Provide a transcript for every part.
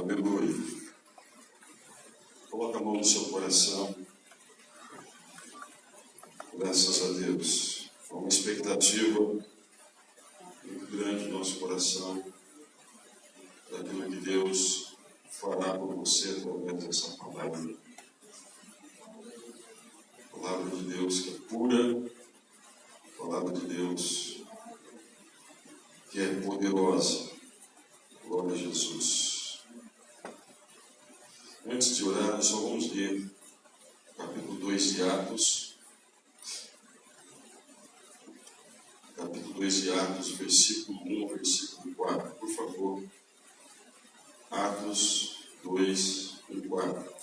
Aleluia. Coloca a mão no seu coração. Graças a Deus. Há uma expectativa muito grande no nosso coração daquilo que Deus fará por você através dessa palavra. A palavra de Deus que é pura, a palavra de Deus que é poderosa. Glória a Jesus. Antes de orar, nós só vamos ler capítulo 2 de Atos. Capítulo 2 de Atos, versículo 1 ao versículo 4. Por favor. Atos 2, 1, 4.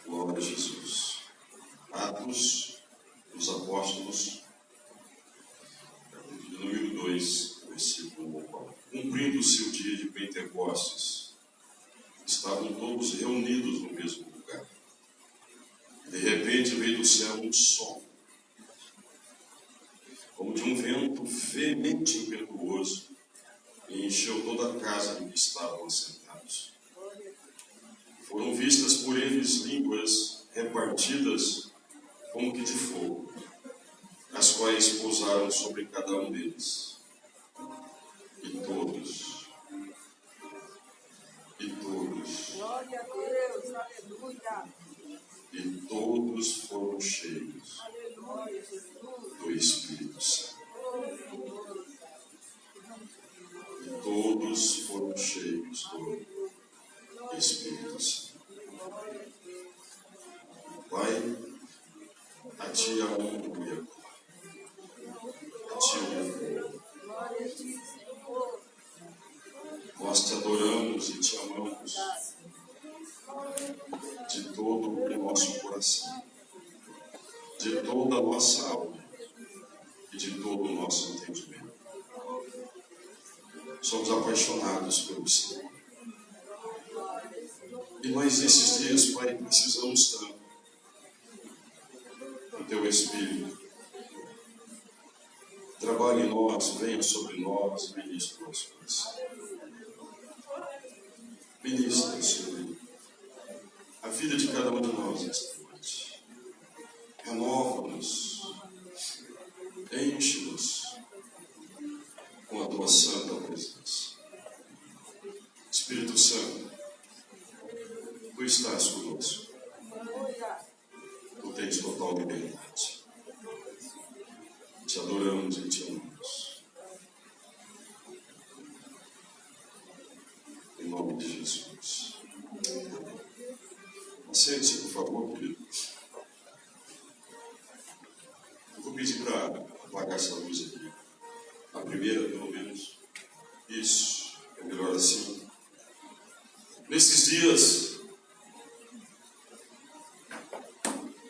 Glória a Jesus. Atos dos Apóstolos, capítulo número 2, versículo 4. Cumprindo-se o dia de Pentecostes, estavam todos reunidos no mesmo lugar. De repente veio do céu um som, como de um vento veemente e impetuoso, e encheu toda a casa em que estavam assentados. Foram vistas por eles línguas repartidas como que de fogo, as quais pousaram sobre cada um deles. E todos, glória a Deus, aleluia. E todos foram cheios Aleluia, Jesus. do Espírito Santo. Oh, E todos foram cheios do Espírito Santo. Pai, a Ti a honra e a glória. A Ti o louvor. glória a Ti, Senhor. Nós Te adoramos e Te amamos de todo o nosso coração, de toda a nossa alma e de todo o nosso entendimento. Somos apaixonados pelo Senhor. E nós, nesses dias, Pai, precisamos tanto do Teu Espírito. Trabalhe em nós, venha sobre nós, ministre nosso coração. Ministra, Senhor, a vida de cada um de nós esta noite. Renova-nos, enche-nos com a Tua santa presença. Espírito Santo, Tu estás conosco. Tu tens total liberdade. Te adoramos e Te amamos. Em nome de Jesus. Sente-se, por favor, querido. Eu vou pedir para apagar essa luz aqui. A primeira, pelo menos. Isso, é melhor assim. Nesses dias,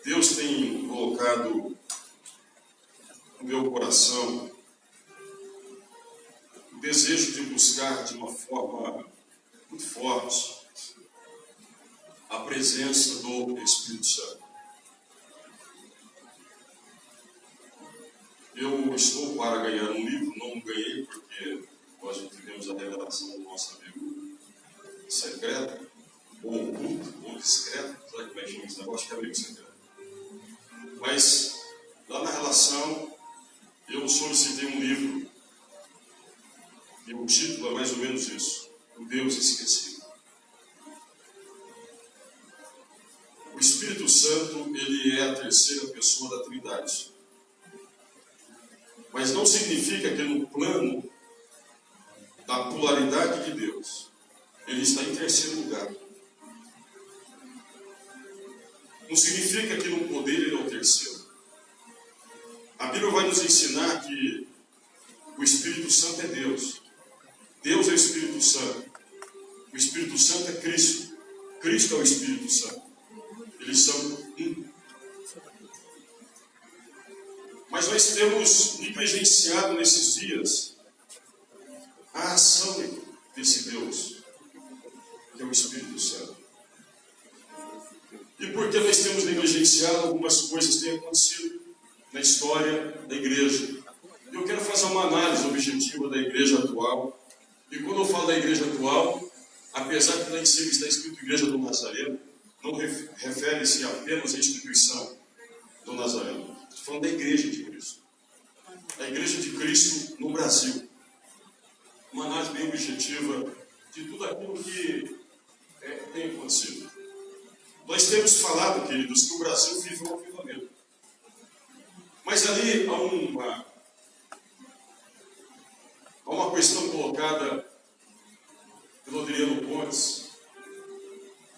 Deus tem colocado no meu coração o desejo de buscar de uma forma muito forte a presença do Espírito Santo. Eu estou para ganhar um livro, não ganhei porque nós já tivemos a revelação do nosso amigo secreto, ou oculto, ou discreto, sabe como é que chama esse negócio? Que é amigo secreto. Mas, lá na relação, eu solicitei um livro, e o título é mais ou menos isso: O Deus Esquecido. O Espírito Santo, ele é a terceira pessoa da Trindade. Mas não significa que no plano da polaridade de Deus, ele está em terceiro lugar. Não significa que no poder ele é o terceiro. A Bíblia vai nos ensinar que o Espírito Santo é Deus. Deus é o Espírito Santo. O Espírito Santo é Cristo. Cristo é o Espírito Santo. Eles são um. Mas nós temos negligenciado nesses dias a ação desse Deus, que é o Espírito Santo. E por que nós temos negligenciado algumas coisas que têm acontecido na história da igreja? Eu quero fazer uma análise objetiva da igreja atual. E quando eu falo da igreja atual, apesar que lá em cima está escrito Igreja do Nazareno, não refere-se apenas à instituição do Nazareno. Estou falando da igreja de Cristo. A igreja de Cristo no Brasil. Uma análise bem objetiva de tudo aquilo que tem acontecido. Nós temos falado, queridos, que o Brasil vive um avivamento. Mas ali há uma questão colocada pelo Adriano Pontes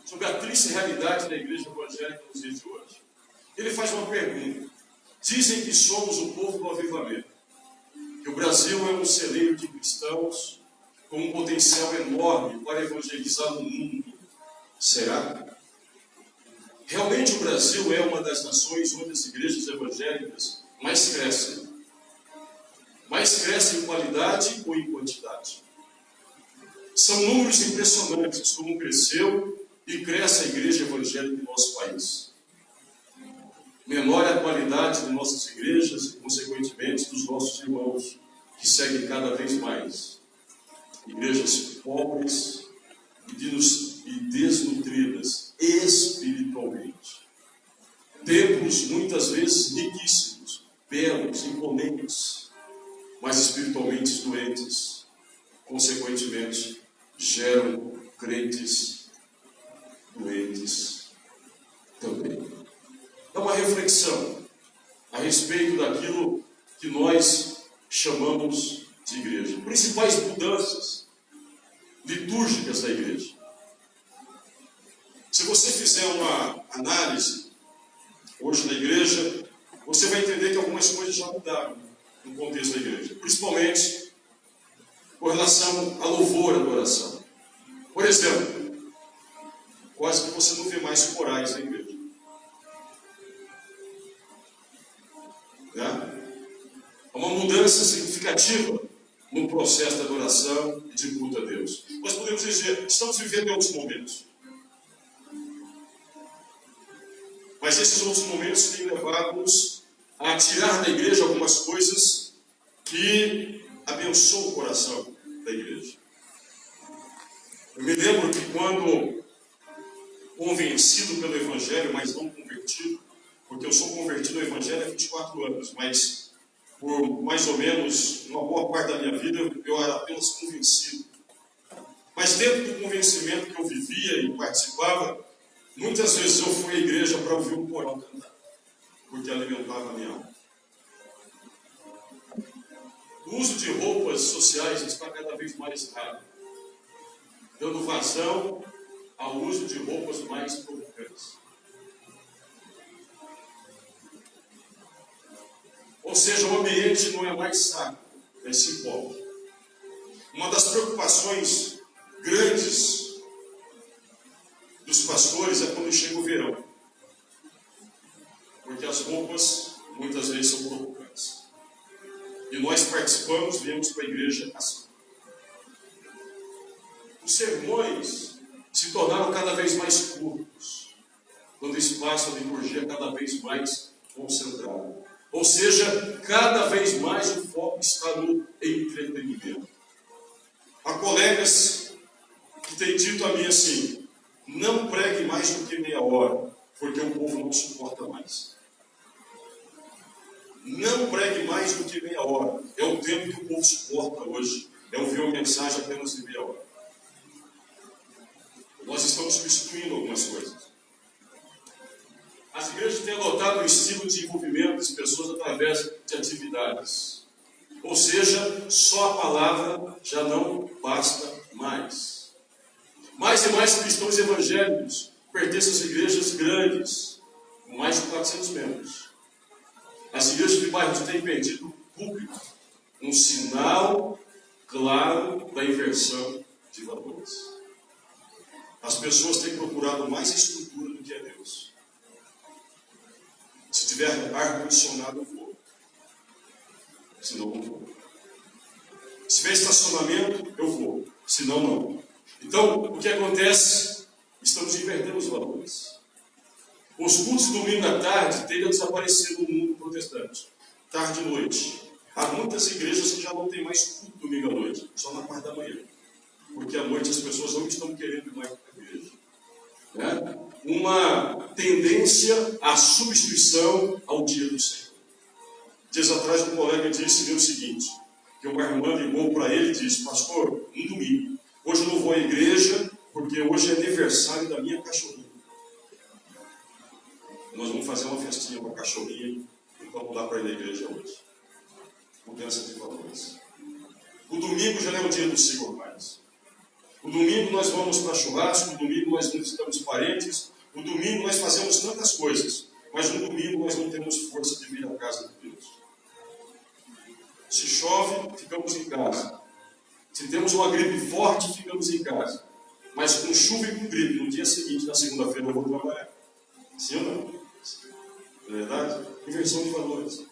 sobre a triste realidade da igreja evangélica nos dias de hoje. Ele faz uma pergunta. Dizem que somos o povo do avivamento, que o Brasil é um celeiro de cristãos com um potencial enorme para evangelizar no mundo. Será? Realmente o Brasil é uma das nações onde as igrejas evangélicas mais crescem. Mais crescem em qualidade ou em quantidade? São números impressionantes como cresceu e cresce a igreja evangélica em nosso país. Menor é a qualidade de nossas igrejas e, consequentemente, dos nossos irmãos, que seguem cada vez mais. Igrejas pobres e desnutridas espiritualmente. Templos, muitas vezes, riquíssimos, belos, imponentes, mas espiritualmente doentes. Consequentemente, geram crentes doentes também. É uma reflexão a respeito daquilo que nós chamamos de igreja. Principais mudanças litúrgicas da igreja. Se você fizer uma análise hoje da igreja, você vai entender que algumas coisas já mudaram no contexto da igreja. Principalmente com relação a louvor e adoração. Por exemplo, quase que você não vê mais corais na igreja. Há uma mudança significativa no processo de adoração e de culto a Deus. Nós podemos dizer, estamos vivendo em outros momentos. Mas esses outros momentos têm levado-nos a tirar da igreja algumas coisas que abençoam o coração da igreja. Eu me lembro que quando convencido pelo Evangelho, mas não convertido, porque eu sou convertido ao Evangelho há 24 anos, mas por mais ou menos uma boa parte da minha vida eu era apenas convencido. Mas dentro do convencimento que eu vivia e participava, muitas vezes eu fui à igreja para ouvir um coral cantar, porque alimentava a minha alma. O uso de roupas sociais está cada vez mais raro, dando vazão ao uso de roupas mais provocantes. Ou seja, o ambiente não é mais sacro, é simbólico. Uma das preocupações grandes dos pastores é quando chega o verão, porque as roupas muitas vezes são provocantes. E nós participamos, viemos para a igreja assim. Os sermões se tornaram cada vez mais curtos, dando espaço à liturgia cada vez mais concentrada. Ou seja, cada vez mais o foco está no entretenimento. Há colegas que têm dito a mim assim, não pregue mais do que meia hora, porque o povo não suporta mais. Não pregue mais do que meia hora. É o tempo que o povo suporta hoje. É ouvir uma mensagem apenas de meia hora. Nós estamos substituindo algumas coisas. As igrejas têm adotado um estilo de envolvimento das pessoas através de atividades. Ou seja, só a palavra já não basta mais. Mais e mais cristãos evangélicos pertencem às igrejas grandes, com mais de 400 membros. As igrejas de bairros têm perdido o público, um sinal claro da inversão de valores. As pessoas têm procurado mais estrutura do que a Deus. Se tiver ar-condicionado, eu vou. Se não, não vou. Se tiver estacionamento, eu vou. Senão, não. Então, o que acontece? Estamos invertendo os valores. Os cultos de domingo à tarde tendem a desaparecer no mundo protestante. Tarde e noite. Há muitas igrejas que já não tem mais culto domingo à noite, só na parte da manhã. Porque à noite as pessoas não estão querendo ir mais para a igreja. Né? Uma tendência à substituição ao dia do Senhor. Dias atrás um colega disse o seguinte, que uma irmã ligou para ele e disse, pastor, um domingo, hoje eu não vou à igreja porque hoje é aniversário da minha cachorrinha. Nós vamos fazer uma festinha com a cachorrinha, então vou dar para ir na igreja hoje. Mudança de valores. O domingo já não é o dia do Senhor mais. O domingo nós vamos para churrasco, o domingo nós visitamos parentes, o domingo nós fazemos tantas coisas, mas no domingo nós não temos força de vir à casa de Deus. Se chove, ficamos em casa. Se temos uma gripe forte, ficamos em casa. Mas com chuva e com gripe, no dia seguinte, na segunda-feira, eu vou trabalhar. Sim ou não? Não é verdade? Inversão de valores.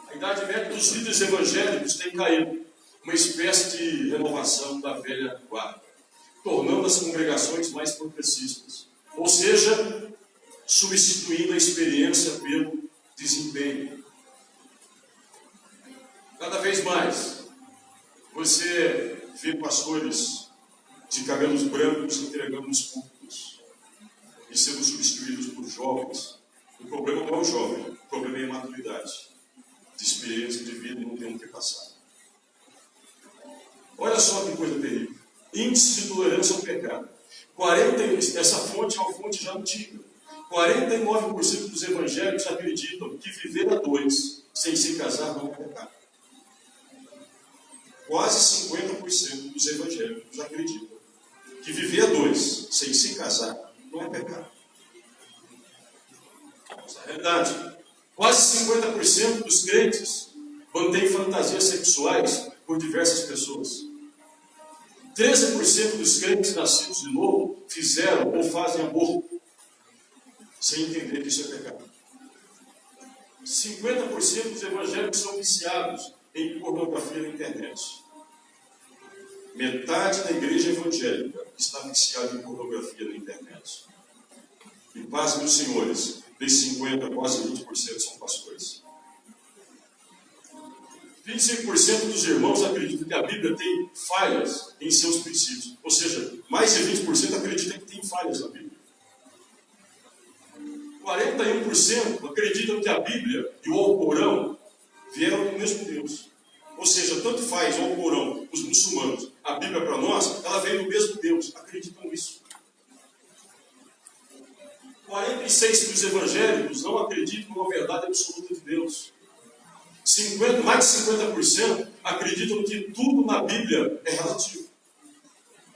A idade média dos líderes evangélicos tem caído. Uma espécie de renovação da velha guarda, tornando as congregações mais progressistas. Ou seja, substituindo a experiência pelo desempenho. Cada vez mais, você vê pastores de cabelos brancos entregando os púlpitos e sendo substituídos por jovens. O problema não é o jovem, o problema é a imaturidade, de experiência de vida e não tem o que passar. Olha só que coisa terrível. Índice de tolerância ao pecado. Essa fonte é uma fonte já antiga. 49% dos evangélicos acreditam que viver a dois sem se casar não é pecado. Quase 50% dos evangélicos acreditam que viver a dois sem se casar não é pecado. Essa é a realidade. Quase 50% dos crentes mantêm fantasias sexuais por diversas pessoas. 13% dos crentes nascidos de novo fizeram ou fazem aborto sem entender que isso é pecado. 50% dos evangélicos são viciados em pornografia na internet. Metade da igreja evangélica está viciada em pornografia na internet. E pasmem os senhores, desses 50, quase 20% são pastores. 25% dos irmãos acreditam que a Bíblia tem falhas em seus princípios. Ou seja, mais de 20% acreditam que tem falhas na Bíblia. 41% acreditam que a Bíblia e o Alcorão vieram do mesmo Deus. Ou seja, tanto faz o Alcorão, os muçulmanos, a Bíblia para nós, ela veio do mesmo Deus. Acreditam nisso. 46% dos evangélicos não acreditam na verdade absoluta de Deus. Mais de 50% acreditam que tudo na Bíblia é relativo.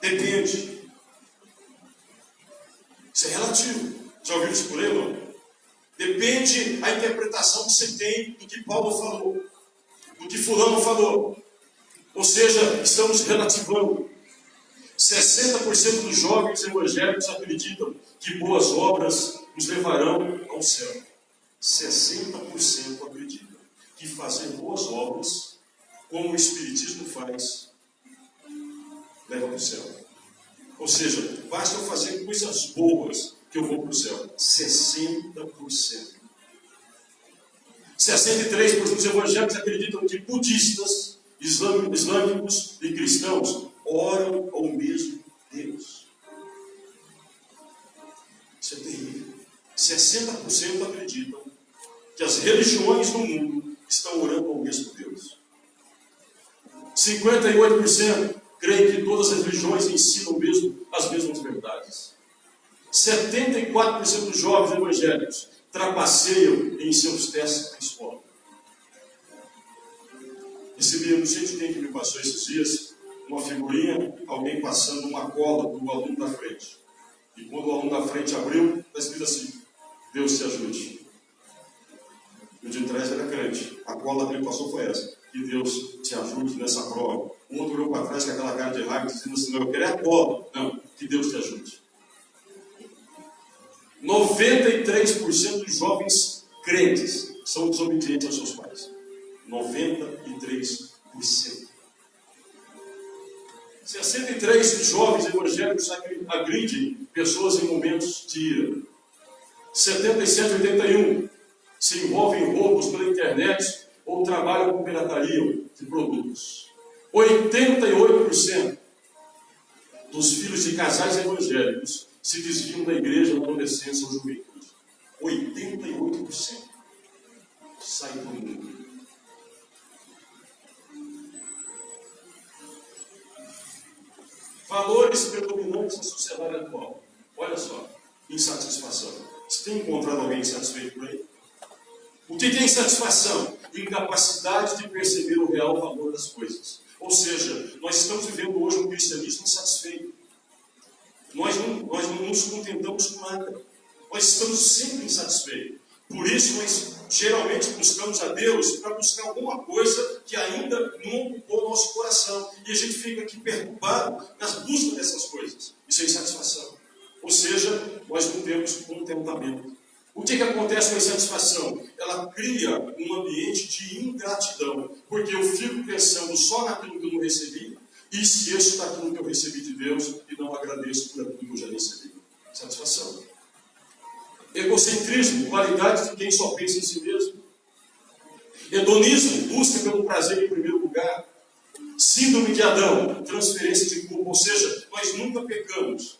Depende. Isso é relativo. Já ouviram isso por aí, não? Depende a interpretação que você tem do que Paulo falou, do que fulano falou. Ou seja, estamos relativando. 60% dos jovens evangélicos acreditam que boas obras nos levarão ao céu. 60% acreditam que fazer boas obras, como o Espiritismo faz, leva para o céu. Ou seja, basta eu fazer coisas boas que eu vou para o céu. 60%. 63% dos evangélicos acreditam que budistas, islâmicos e cristãos oram ao mesmo Deus. Isso é terrível. 60% acreditam que as religiões no mundo estão orando ao mesmo Deus. 58% creem que todas as religiões ensinam as mesmas verdades. 74% dos jovens evangélicos trapaceiam em seus testes na escola. Recebi, não sei de quem que me passou esses dias, uma figurinha, alguém passando uma cola para o aluno da frente. E quando o aluno da frente abriu, está escrito assim: Deus te ajude. E o de trás era crente. A cola que ele passou foi essa: que Deus te ajude nessa prova. O outro olhou para trás com aquela cara de raiva, dizendo assim: não, eu quero é a cola. Não, que Deus te ajude. 93% dos jovens crentes são desobedientes aos seus pais. 93%. 63 jovens evangélicos agridem pessoas em momentos de ira. 77, 81 se envolvem em roubos pela internet ou trabalham com pirataria de produtos. 88% dos filhos de casais evangélicos se desviam da igreja na adolescência ou juventude. 88% saem do mundo. Valores predominantes na sociedade atual. Olha só, insatisfação. Você tem encontrado alguém insatisfeito por aí? O que é insatisfação? Incapacidade de perceber o real valor das coisas. Ou seja, nós estamos vivendo hoje um cristianismo insatisfeito. Nós não nos contentamos com nada. Nós estamos sempre insatisfeitos. Por isso, nós geralmente buscamos a Deus para buscar alguma coisa que ainda não ocupou o nosso coração. E a gente fica aqui perturbado nas buscas dessas coisas. Isso é insatisfação. Ou seja, nós não temos contentamento. O que acontece com a insatisfação? Ela cria um ambiente de ingratidão. Porque eu fico pensando só naquilo que eu não recebi e esqueço daquilo que eu recebi de Deus e não agradeço por aquilo que eu já recebi. Satisfação. Egocentrismo, qualidade de quem só pensa em si mesmo. Hedonismo, busca pelo prazer em primeiro lugar. Síndrome de Adão, transferência de culpa. Ou seja, nós nunca pecamos.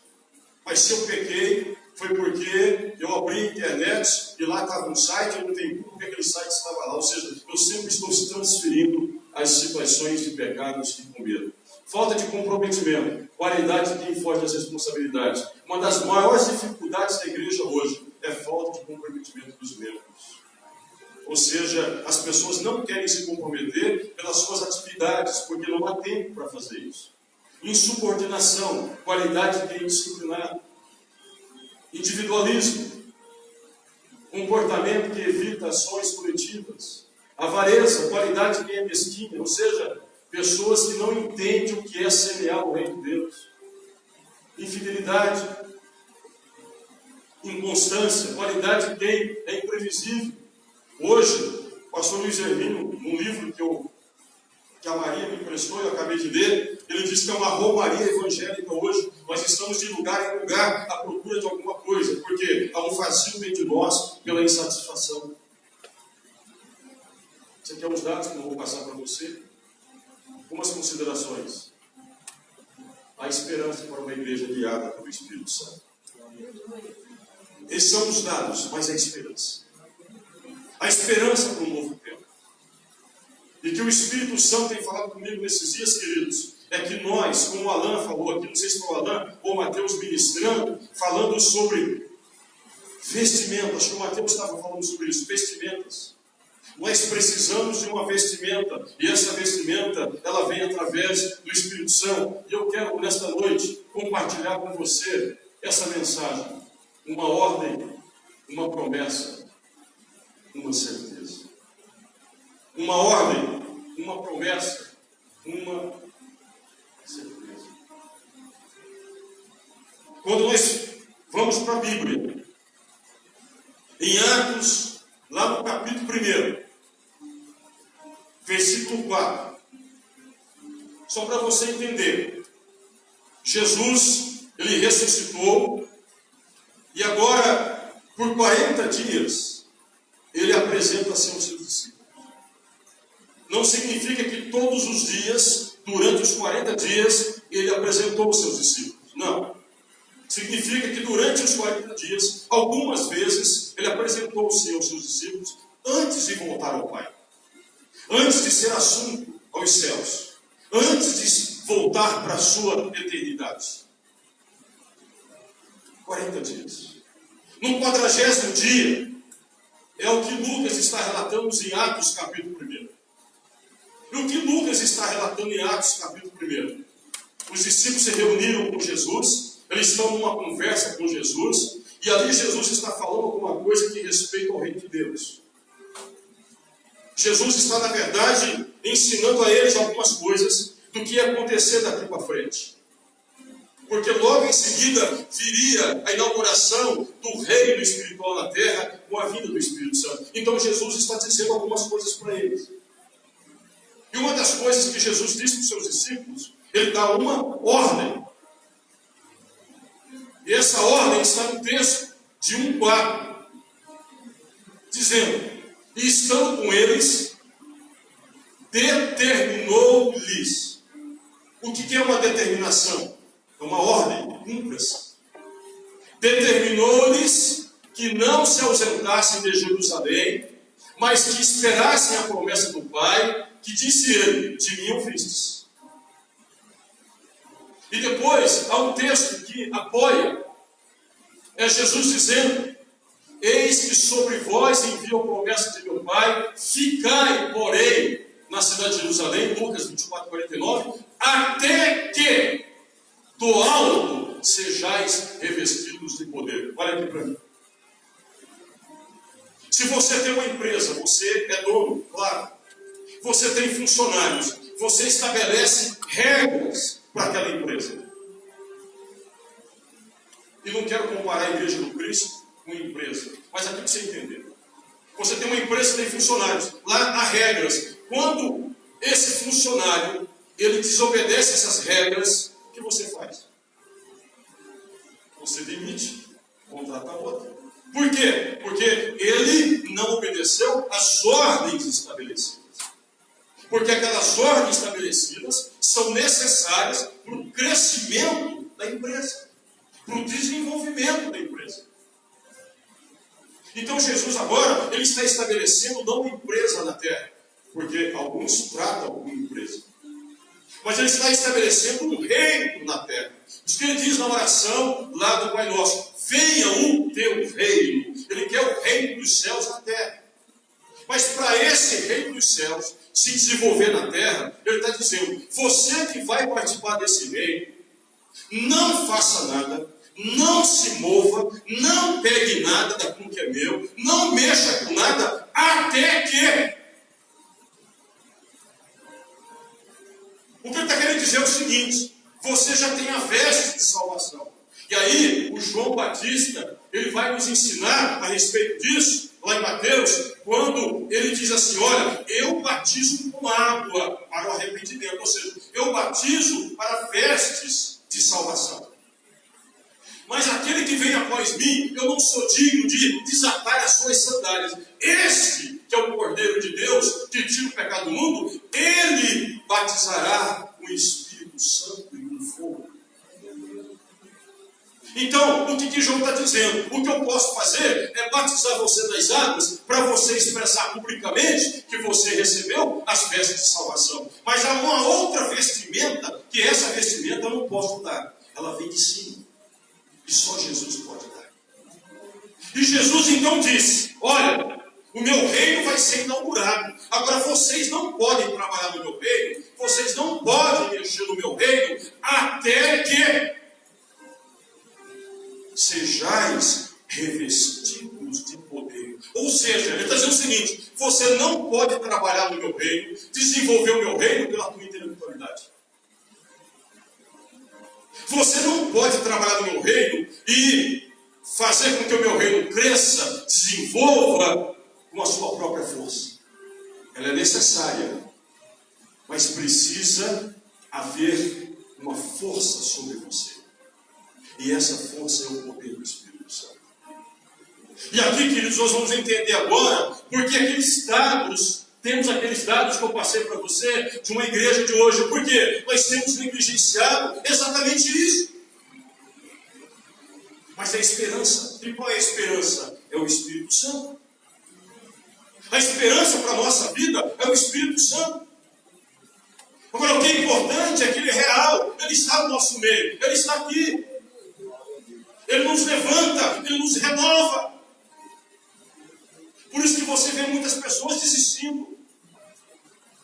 Mas se eu pequei, foi porque eu abri a internet e lá estava um site, eu não tenho culpa porque aquele site estava lá. Ou seja, eu sempre estou transferindo as situações de pecados e com medo. Falta de comprometimento, qualidade de quem foge das responsabilidades. Uma das maiores dificuldades da igreja hoje é falta de comprometimento dos membros. Ou seja, as pessoas não querem se comprometer pelas suas atividades, porque não há tempo para fazer isso. Insubordinação, qualidade de quem é disciplinado. Individualismo, comportamento que evita ações coletivas. Avareza, qualidade de quem é mesquinha, ou seja, pessoas que não entendem o que é semear o reino de Deus. Infidelidade, inconstância, qualidade de quem é imprevisível. Hoje, o pastor Luiz Hermínio, num livro que a Maria me emprestou, eu acabei de ler, ele diz que é uma romaria evangélica hoje. Nós estamos de lugar em lugar à procura de alguma coisa, porque há um vazio dentro de nós pela insatisfação. Você quer uns dados que eu vou passar para você? Algumas considerações. A esperança para uma igreja guiada pelo Espírito Santo. Esses são os dados, mas a esperança. A esperança para um novo tempo. E que o Espírito Santo tem falado comigo nesses dias, queridos, é que nós, como o Alan falou aqui, não sei se foi o Alan ou o Mateus ministrando, falando sobre vestimenta, acho que o Mateus estava falando sobre isso, vestimentas. Nós precisamos de uma vestimenta, e essa vestimenta, ela vem através do Espírito Santo. E eu quero, nesta noite, compartilhar com você essa mensagem. Uma ordem, uma promessa, uma certeza. Uma ordem, uma promessa, uma certeza. Quando nós vamos para a Bíblia, em Atos, lá no capítulo 1, versículo 4, só para você entender, Jesus, ele ressuscitou, e agora, por 40 dias, ele apresenta a seus discípulos. Não significa que todos os dias, durante os 40 dias, ele apresentou os seus discípulos. Não. Significa que durante os 40 dias, algumas vezes, ele apresentou-se aos seus discípulos antes de voltar ao Pai. Antes de ser assunto aos céus. Antes de voltar para a sua eternidade. 40 dias. No 40º dia, é o que Lucas está relatando em Atos capítulo 1. E o que Lucas está relatando em Atos capítulo 1? Os discípulos se reuniram com Jesus, eles estão numa conversa com Jesus, e ali Jesus está falando alguma coisa que respeita ao reino de Deus. Jesus está, na verdade, ensinando a eles algumas coisas do que ia acontecer daqui para frente. Porque logo em seguida viria a inauguração do reino espiritual na terra com a vinda do Espírito Santo. Então Jesus está dizendo algumas coisas para eles. E uma das coisas que Jesus disse para os seus discípulos Ele dá uma ordem. E essa ordem está no texto de 1:4, dizendo: e estando com eles, determinou-lhes. O que é uma determinação? É uma ordem, cumpra-se. Determinou-lhes que não se ausentassem de Jerusalém, mas que esperassem a promessa do Pai, que disse ele: de mim ouvistes. E depois há um texto que apoia, é Jesus dizendo: eis que sobre vós envio a promessa de meu Pai, ficai, porém, na cidade de Jerusalém, Lucas 24:49, até que do alto sejais revestidos de poder. Olha aqui para mim. Se você tem uma empresa, você é dono, claro. Você tem funcionários, você estabelece regras para aquela empresa. E não quero comparar a igreja do Cristo com empresa, mas aqui para você entender. Você tem uma empresa que tem funcionários, lá há regras. Quando esse funcionário, ele desobedece essas regras, o que você faz? Você demite, contrata outro. Por quê? Porque ele não obedeceu às ordens estabelecidas. Porque aquelas ordens estabelecidas são necessárias para o crescimento da empresa, para o desenvolvimento da empresa. Então Jesus agora, ele está estabelecendo não uma empresa na terra, porque alguns tratam como empresa, mas ele está estabelecendo um reino na terra. Isso que ele diz na oração lá do Pai Nosso: venha o teu reino. Ele quer o reino dos céus na terra. Mas para esse reino dos céus se desenvolver na terra, ele está dizendo: você que vai participar desse reino, não faça nada, não se mova, não pegue nada daquilo que é meu, não mexa com nada, até que... O que ele está querendo dizer é o seguinte: você já tem a veste de salvação. E aí, o João Batista, ele vai nos ensinar a respeito disso, lá em Mateus, quando ele diz assim: olha, eu batizo com água para o arrependimento, ou seja, eu batizo para vestes de salvação. Mas aquele que vem após mim, eu não sou digno de desatar as suas sandálias. Este, que é o Cordeiro de Deus, que tira o pecado do mundo, ele batizará com o Espírito Santo e com fogo. Então, o que João está dizendo? O que eu posso fazer é batizar você nas águas, para você expressar publicamente que você recebeu as vestes de salvação. Mas há uma outra vestimenta, que essa vestimenta eu não posso dar. Ela vem de cima. E só Jesus pode dar. E Jesus então disse: olha, o meu reino vai ser inaugurado. Agora vocês não podem trabalhar no meu reino, vocês não podem mexer no meu reino, até que sejais revestidos de poder. Ou seja, ele está dizendo o seguinte: você não pode trabalhar no meu reino, desenvolver o meu reino pela tua intelectualidade. Você não pode trabalhar no meu reino e fazer com que o meu reino cresça, desenvolva com a sua própria força. Ela é necessária, mas precisa haver uma força sobre você. E essa força é o poder do Espírito Santo. E aqui, queridos, nós vamos entender agora porque aqueles dados, temos aqueles dados que eu passei para você de uma igreja de hoje. Por quê? Nós temos negligenciado exatamente isso. Mas a esperança, e qual é a esperança? É o Espírito Santo. A esperança para a nossa vida é o Espírito Santo. Agora, o que é importante é que ele é real, ele está no nosso meio, ele está aqui. Ele nos levanta, ele nos renova. Por isso que você vê muitas pessoas desistindo,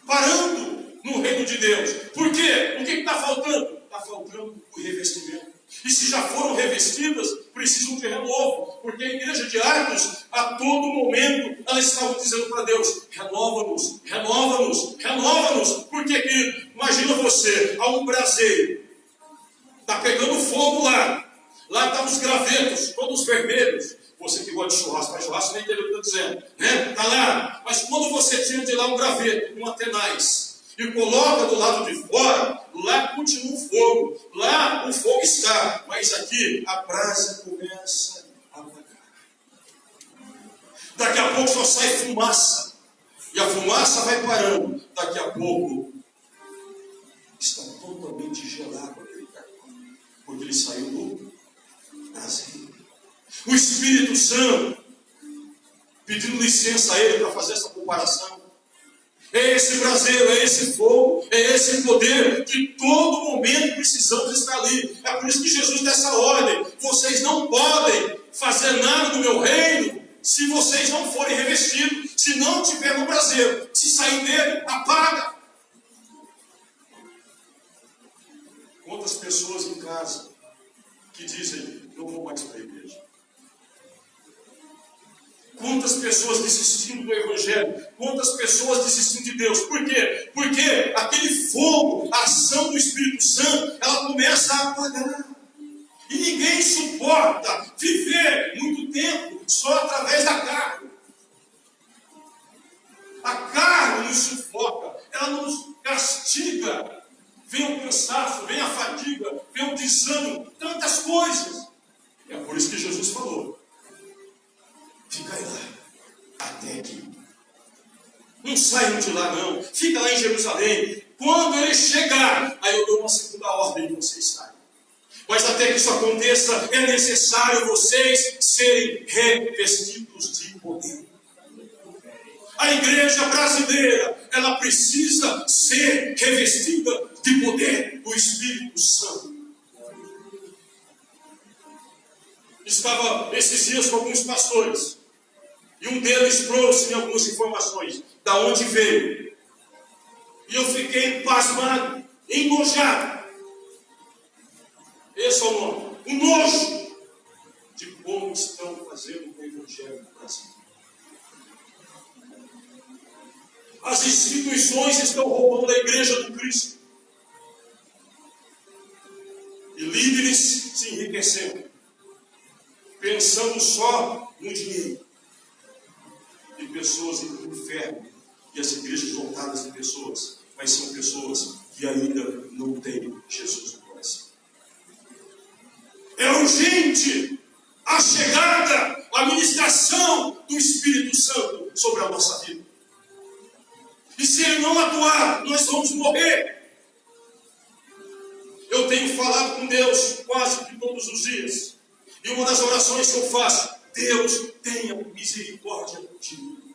parando no reino de Deus. Por quê? O que está faltando? Está faltando o revestimento. E se já foram revestidas, precisam de renovo. Porque a igreja de Atos, a todo momento, elas estavam dizendo para Deus: renova-nos, renova-nos, renova-nos. Porque, querido, imagina você, há um braseiro, está pegando fogo lá. Lá estão os gravetos, todos vermelhos. Você que gosta de churrasco, faz churrasco, nem entendeu o que eu estou dizendo, né? Está lá. Mas quando você tira de lá um graveto, uma tenaz, e coloca do lado de fora, lá continua o fogo. Lá o fogo está. Mas aqui a brasa começa a apagar. Daqui a pouco só sai fumaça. E a fumaça vai parando. Daqui a pouco está totalmente gelado aquele carvão. Porque ele saiu do braseiro. O Espírito Santo, pedindo licença a ele para fazer essa comparação. É esse braseiro, é esse fogo, é esse poder que todo momento precisamos estar ali. É por isso que Jesus dá essa ordem: vocês não podem fazer nada no meu reino se vocês não forem revestidos, se não tiver no braseiro. Se sair dele, apaga. Quantas pessoas em casa que dizem: não vou mais para a igreja? Quantas pessoas desistindo do Evangelho? Quantas pessoas desistindo de Deus? Por quê? Porque aquele fogo, a ação do Espírito Santo, ela começa a apagar. E ninguém suporta viver muito tempo só através da carne. A carne nos sufoca, ela nos castiga. Vem o cansaço, vem a fadiga, vem o desânimo, tantas coisas. É por isso que Jesus falou: fica aí lá, até aqui. Não saiam de lá não, fica lá em Jerusalém. Quando ele chegar, aí eu dou uma segunda ordem e vocês saem. Mas até que isso aconteça, é necessário vocês serem revestidos de poder. A igreja brasileira, ela precisa ser revestida de poder do Espírito Santo. Estava esses dias com alguns pastores, e um deles trouxe-me algumas informações, da onde veio. E eu fiquei pasmado, enojado. Esse é o nome, o nojo de como estão fazendo o Evangelho no Brasil. As instituições estão roubando a igreja do Cristo. E líderes se enriquecendo, pensando só no dinheiro. E pessoas indo para o inferno. E as igrejas lotadas de pessoas. Mas são pessoas que ainda não têm Jesus no coração. É urgente a chegada, a ministração do Espírito Santo sobre a nossa vida. E se ele não atuar, nós vamos morrer. Eu tenho falado com Deus quase que todos os dias. E uma das orações que eu faço: Deus, tenha misericórdia de mim.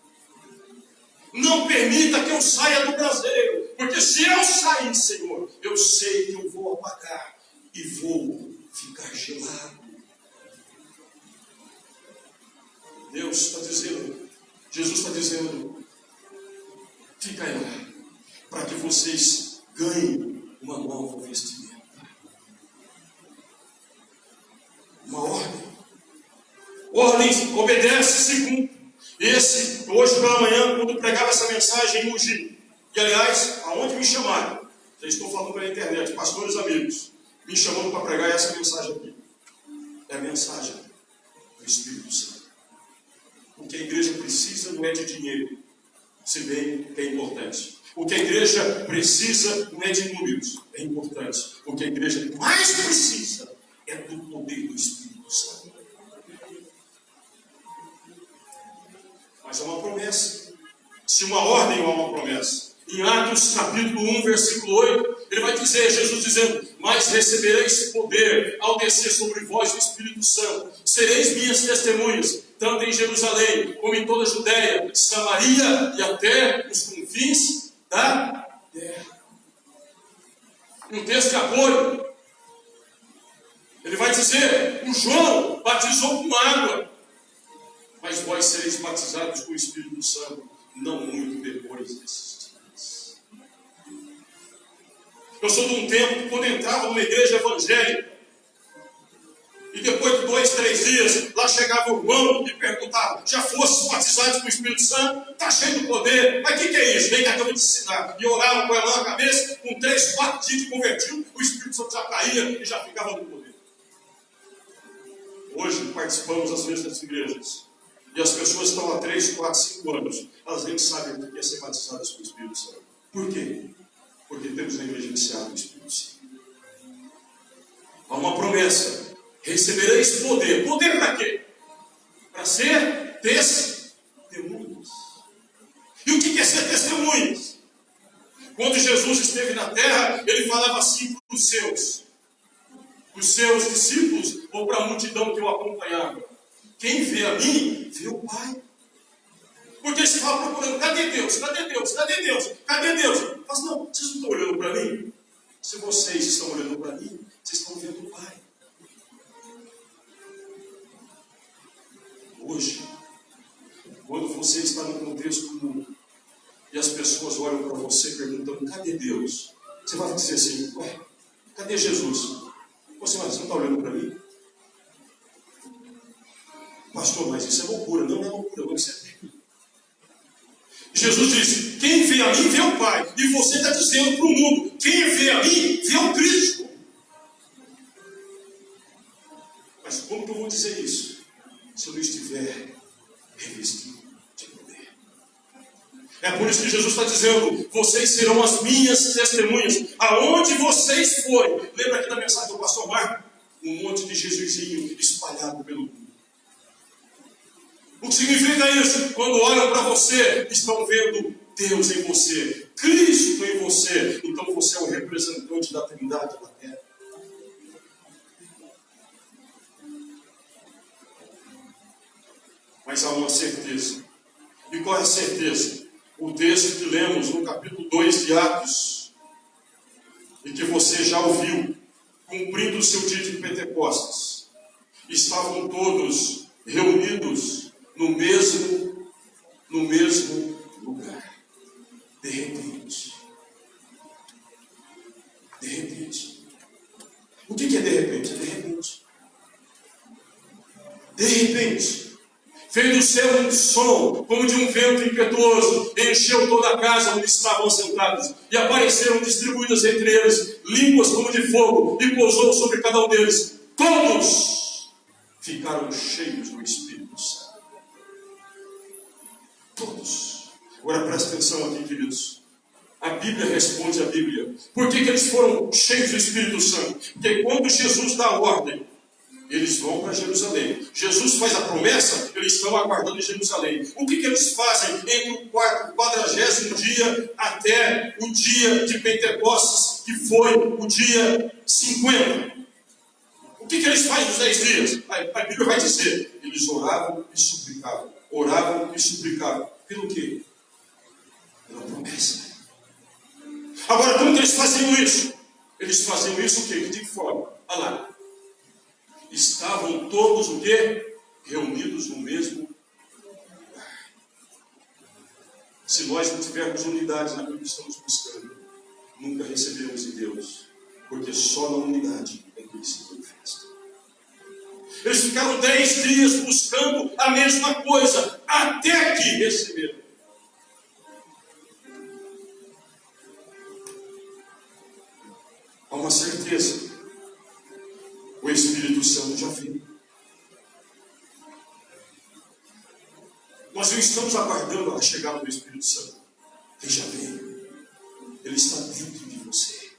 Não permita que eu saia do braseiro. Porque se eu sair, Senhor, eu sei que eu vou apagar e vou ficar gelado. Deus está dizendo, Jesus está dizendo: fica aí lá, para que vocês ganhem uma nova vestimenta. Uma ordem. Ordem, obedece, segundo. Hoje pela manhã, quando eu pregava essa mensagem em Mogi, e aliás, aonde me chamaram, já estou falando pela internet, pastores amigos, me chamando para pregar essa mensagem aqui. É a mensagem do Espírito Santo. O que a igreja precisa não é de dinheiro, se bem que é importante. O que a igreja precisa não é de números, é importante. O que a igreja mais precisa é do poder do Espírito Santo. Mas é uma promessa. Se uma ordem é uma promessa. Em Atos capítulo 1, versículo 8, ele vai dizer, Jesus dizendo: mas recebereis poder ao descer sobre vós o Espírito Santo. Sereis minhas testemunhas, tanto em Jerusalém, como em toda a Judéia, Samaria e até os confins da terra. Um texto de apoio. Ele vai dizer: o João batizou com água, mas vós sereis batizados com o Espírito Santo, não muito depois desses dias. Eu sou de um tempo que, quando entrava numa igreja evangélica, e depois de 2, 3 dias, lá chegava o irmão e perguntava: já fostes batizados com o Espírito Santo? Está cheio de poder. Mas o que é isso? Vem que acaba de ensinar. E orava com ela na cabeça, com 3, 4 dias de convertido, o Espírito Santo já caía e já ficava no poder. Hoje participamos das mesmas igrejas. E as pessoas estão há 3, 4, 5 anos. Elas nem sabem o que é ser batizadas com o Espírito Santo. Por quê? porque temos negligenciado o Espírito Santo. Há uma promessa: recebereis poder. Poder para quê? Para ser testemunhas. E o que é ser testemunhas? Quando Jesus esteve na terra, ele falava assim para os seus discípulos, ou para a multidão que o acompanhava: quem vê a mim, vê o Pai. Porque você estava procurando: cadê Deus? Cadê Deus? Cadê Deus? Cadê Deus? Mas não, vocês não estão olhando para mim? Se vocês estão olhando para mim, vocês estão vendo o Pai. Hoje, quando você está no contexto do mundo e as pessoas olham para você perguntando: cadê Deus? Você vai dizer assim: ué, cadê Jesus? Você não está olhando para mim? Pastor, mas isso é loucura. Não é loucura, não, isso é Bíblia. Jesus disse: quem vê a mim, vê o Pai. E você está dizendo para o mundo: quem vê a mim, vê o Cristo. Mas como que eu vou dizer isso se eu não estiver revestido de poder? É por isso que Jesus está dizendo: vocês serão as minhas testemunhas, aonde vocês forem. Lembra aqui da mensagem do pastor Marco? Um monte de Jesusinho espalhado pelo mundo. O que significa isso? Quando olham para você, estão vendo Deus em você, Cristo em você. Então você é o representante da Trindade na terra. Mas há uma certeza. E qual é a certeza? O texto que lemos no capítulo 2 de Atos, e que você já ouviu, cumprindo o seu dia de Pentecostes, estavam todos reunidos no mesmo lugar. De repente. O que é de repente? De repente, veio do céu um som, como de um vento impetuoso, encheu toda a casa onde estavam sentados, e apareceram distribuídas entre eles línguas como de fogo, e pousou sobre cada um deles. Todos ficaram cheios do Espírito Santo. Todos. Agora presta atenção aqui, queridos. A Bíblia responde a Bíblia. Por que eles foram cheios do Espírito Santo? Porque quando Jesus dá a ordem, eles vão para Jerusalém. Jesus faz a promessa, eles estão aguardando em Jerusalém. O que eles fazem entre o 40º dia até o dia de Pentecostes, que foi o dia 50? O que eles fazem nos 10 dias? A Bíblia vai dizer: eles oravam e suplicavam. Oravam e suplicavam. Pelo quê? Pela promessa. Agora, como que eles faziam isso? Eles faziam isso o quê? De que forma? Olha lá. Estavam todos o quê? Reunidos no mesmo lugar. Se nós não tivermos unidade naquilo que estamos buscando, nunca receberemos de Deus. Porque só na unidade é que ele se manifesta. Eles ficaram 10 dias buscando a mesma coisa, até que receberam. Há uma certeza: o Espírito Santo já veio. Nós não estamos aguardando a chegada do Espírito Santo. Ele já veio. Ele está dentro de você.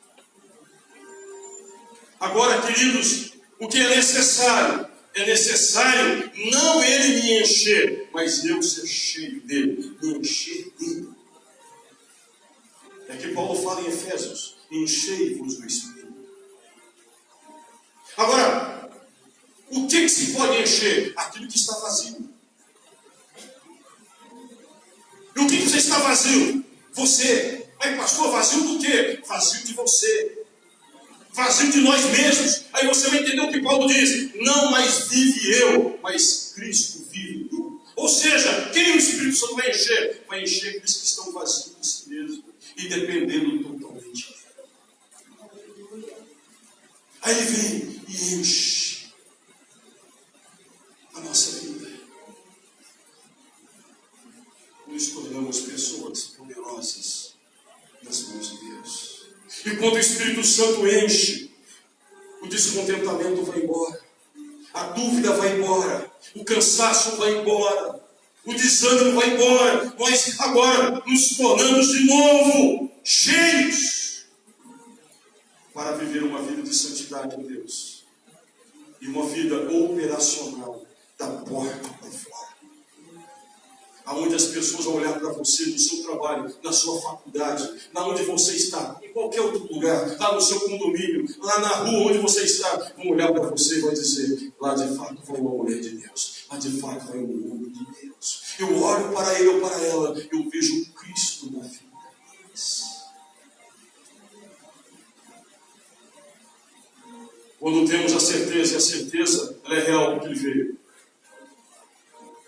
Agora, queridos, o que é necessário? É necessário não ele me encher, mas eu ser cheio dele, me encher dele. É que Paulo fala em Efésios: enchei-vos do Espírito. Agora, o que se pode encher? Aquilo que está vazio. E o que você está vazio? Você. Mas pastor, vazio do quê? Vazio de você. Vazio de nós mesmos. Aí você vai entender o que Paulo diz: não mais vive eu, mas Cristo vive em mim. Ou seja, quem o Espírito Santo vai encher? Vai encher aqueles que estão vazios de si mesmo e dependendo totalmente dele. Aí ele vem e enche a nossa vida. Nos tornamos pessoas poderosas nas mãos de Deus. E quando o Espírito Santo enche, o descontentamento vai embora, a dúvida vai embora, o cansaço vai embora, o desânimo vai embora. Nós agora nos tornamos de novo cheios de santidade em Deus e uma vida operacional da porta para fora. Aonde as pessoas vão olhar para você, no seu trabalho, na sua faculdade, na onde você está, em qualquer outro lugar, lá no seu condomínio, lá na rua onde você está, vão olhar para você e vão dizer: lá de fato vai uma mulher de Deus, lá de fato vai um homem de Deus. Eu olho para ele ou para ela, eu vejo o Cristo na vida deles. Quando temos a certeza, e a certeza ela é real porque ele veio.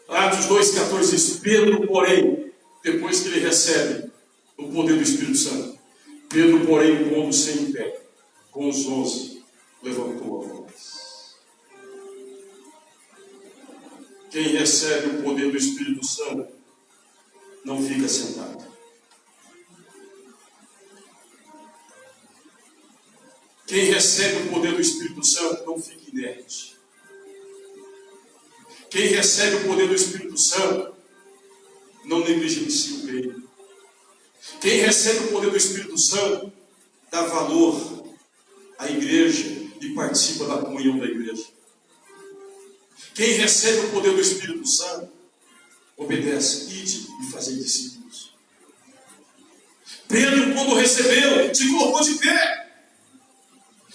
Atos 2,14 diz: Pedro, porém, depois que ele recebe o poder do Espírito Santo, Pedro, porém, pondo-se em pé, com os 11, levantou a voz. Quem recebe o poder do Espírito Santo não fica sentado. Quem recebe o poder do Espírito Santo não fica inerte. Quem recebe o poder do Espírito Santo não negligencia o reino. Quem recebe o poder do Espírito Santo dá valor à igreja e participa da comunhão da igreja. Quem recebe o poder do Espírito Santo obedece: ide e fazei discípulos. Pedro, quando recebeu, se colocou de pé.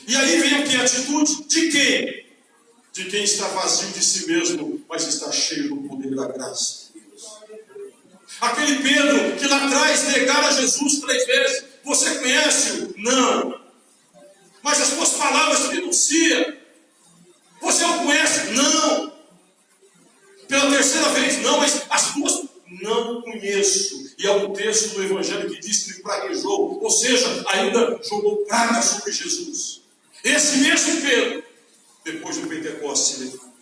E aí vem aqui a atitude de quem? De quem está vazio de si mesmo, mas está cheio do poder da graça de Deus. Aquele Pedro que lá atrás negara Jesus 3 vezes. Você conhece-o? Não. Mas as suas palavras te denunciam. Você o conhece? Não. Pela 3ª vez? Não, mas as suas não conheço. E há um texto do Evangelho que diz que ele praguejou, ou seja, ainda jogou praga sobre Jesus. Esse mesmo Pedro, depois do Pentecostes, se levanta.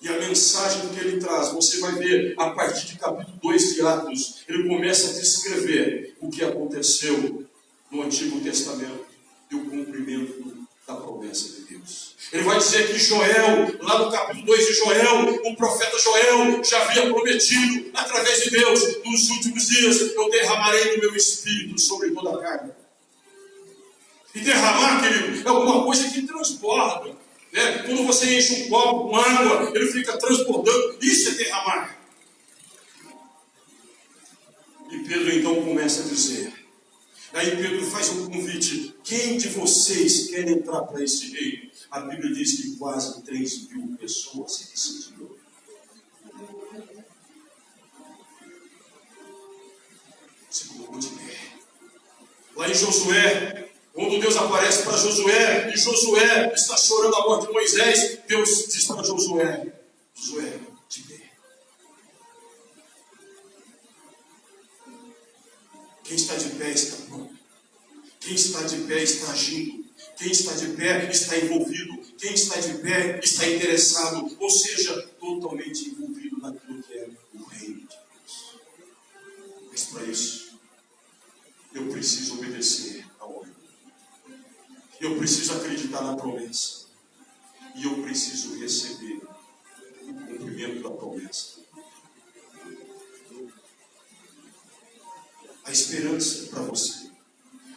E a mensagem que ele traz, você vai ver a partir de capítulo 2 de Atos, ele começa a descrever o que aconteceu no Antigo Testamento e o cumprimento da promessa de Deus. Ele vai dizer que Joel, lá no capítulo 2 de Joel, o profeta Joel já havia prometido, através de Deus: nos últimos dias eu derramarei do meu espírito sobre toda a carne. E derramar, querido, é alguma coisa que transborda. Né? Quando você enche um copo com água, ele fica transbordando. Isso é derramar. E Pedro então começa a dizer. Aí Pedro faz um convite: quem de vocês quer entrar para esse reino? A Bíblia diz que quase 3.000 pessoas se decidiram. Se colocou de pé. Lá em Josué, quando Deus aparece para Josué, e Josué está chorando a morte de Moisés, Deus diz para Josué: Josué, de pé. Quem está de pé está pronto. Quem está de pé está agindo. Quem está de pé está envolvido. Quem está de pé está interessado. Ou seja, totalmente envolvido naquilo que é o reino de Deus. Mas para isso, eu preciso obedecer a ordem. Eu preciso acreditar na promessa. E eu preciso receber o cumprimento da promessa. A esperança para você.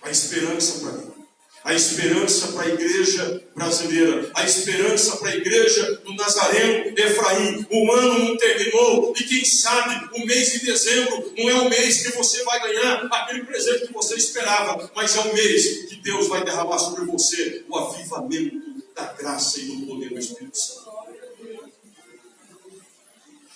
A esperança para mim. A esperança para a igreja brasileira. A esperança para a igreja do Nazareno Efraim. O ano não terminou. E quem sabe o mês de dezembro não é o mês que você vai ganhar aquele presente que você esperava. Mas é o mês que Deus vai derramar sobre você o avivamento da graça e do poder do Espírito Santo.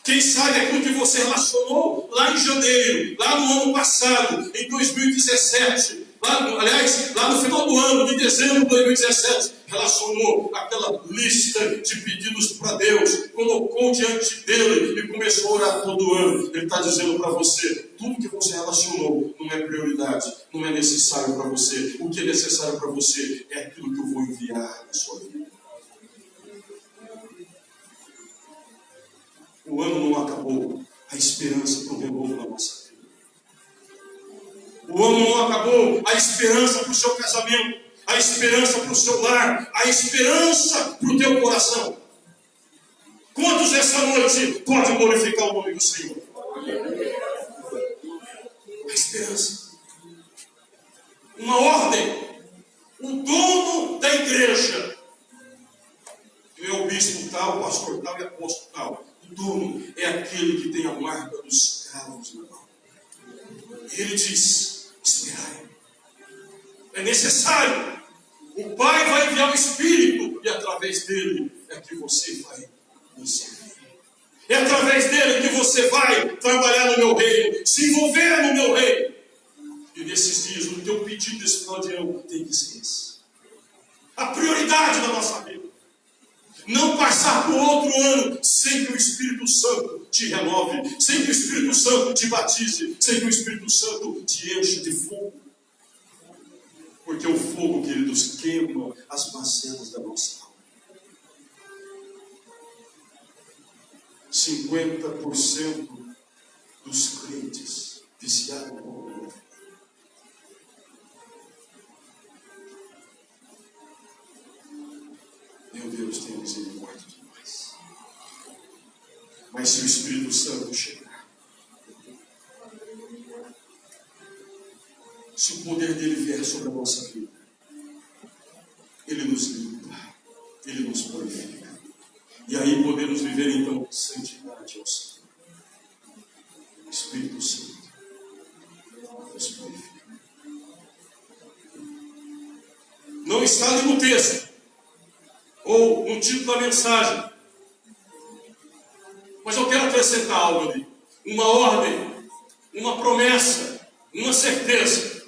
Quem sabe aquilo que você relacionou lá em janeiro, lá no ano passado, em 2017, lá no final do ano, de dezembro de 2017, relacionou aquela lista de pedidos para Deus, colocou diante dele e começou a orar todo ano. Ele está dizendo para você: tudo que você relacionou não é prioridade, não é necessário para você. O que é necessário para você é aquilo que eu vou enviar na sua vida. O ano não acabou, a esperança para o renovo na nossa vida. O ano não acabou, a esperança para o seu casamento, a esperança para o seu lar, a esperança para o teu coração. Quantos essa noite podem glorificar o nome do Senhor? A esperança. Uma ordem. pegá-los na mão. E ele diz: esperai. É necessário. O Pai vai enviar o Espírito e através dele é que você vai me servir. É através dele que você vai trabalhar no meu reino, se envolver no meu reino. E nesses dias, o teu pedido desse final de ano tem que ser esse. A prioridade da nossa vida. Não passar por outro ano sem que o Espírito Santo te renove, sem que o Espírito Santo te batize, sem que o Espírito Santo te enche de fogo. Porque o fogo, queridos, queima as mazelas da nossa alma. 50% dos crentes viciados no pornografia. Meu Deus, tem misericórdia de nós. Mas se o Espírito Santo chegar, se o poder dele vier sobre a nossa vida, ele nos limpa, ele nos purifica. E aí podemos viver então santidade ao Senhor. Espírito Santo nos purifica. Não está ali no texto, ou no título da mensagem, mas eu quero acrescentar algo ali. Uma ordem, uma promessa, uma certeza.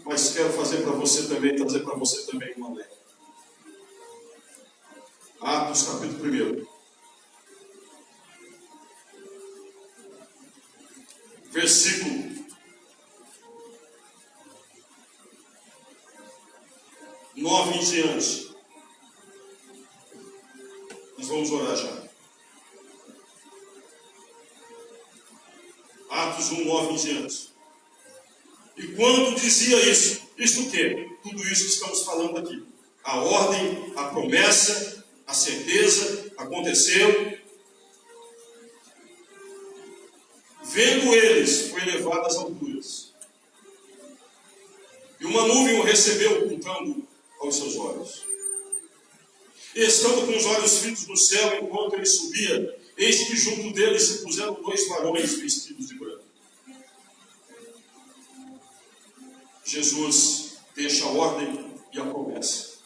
Mas quero fazer para você também, trazer para você também uma lei. Atos capítulo 1. Versículo 9 em diante. Nós vamos orar já. Atos 1, 9 em diante. E quando dizia isso, isto o quê? Tudo isso que estamos falando aqui. A ordem, a promessa, a certeza, aconteceu. Vendo eles, foi elevado às alturas. E uma nuvem o recebeu, ocultando aos seus olhos. E estando com os olhos fitos no céu, enquanto ele subia, eis que junto dele se puseram 2 varões vestidos de branco. Jesus deixa a ordem e a promessa.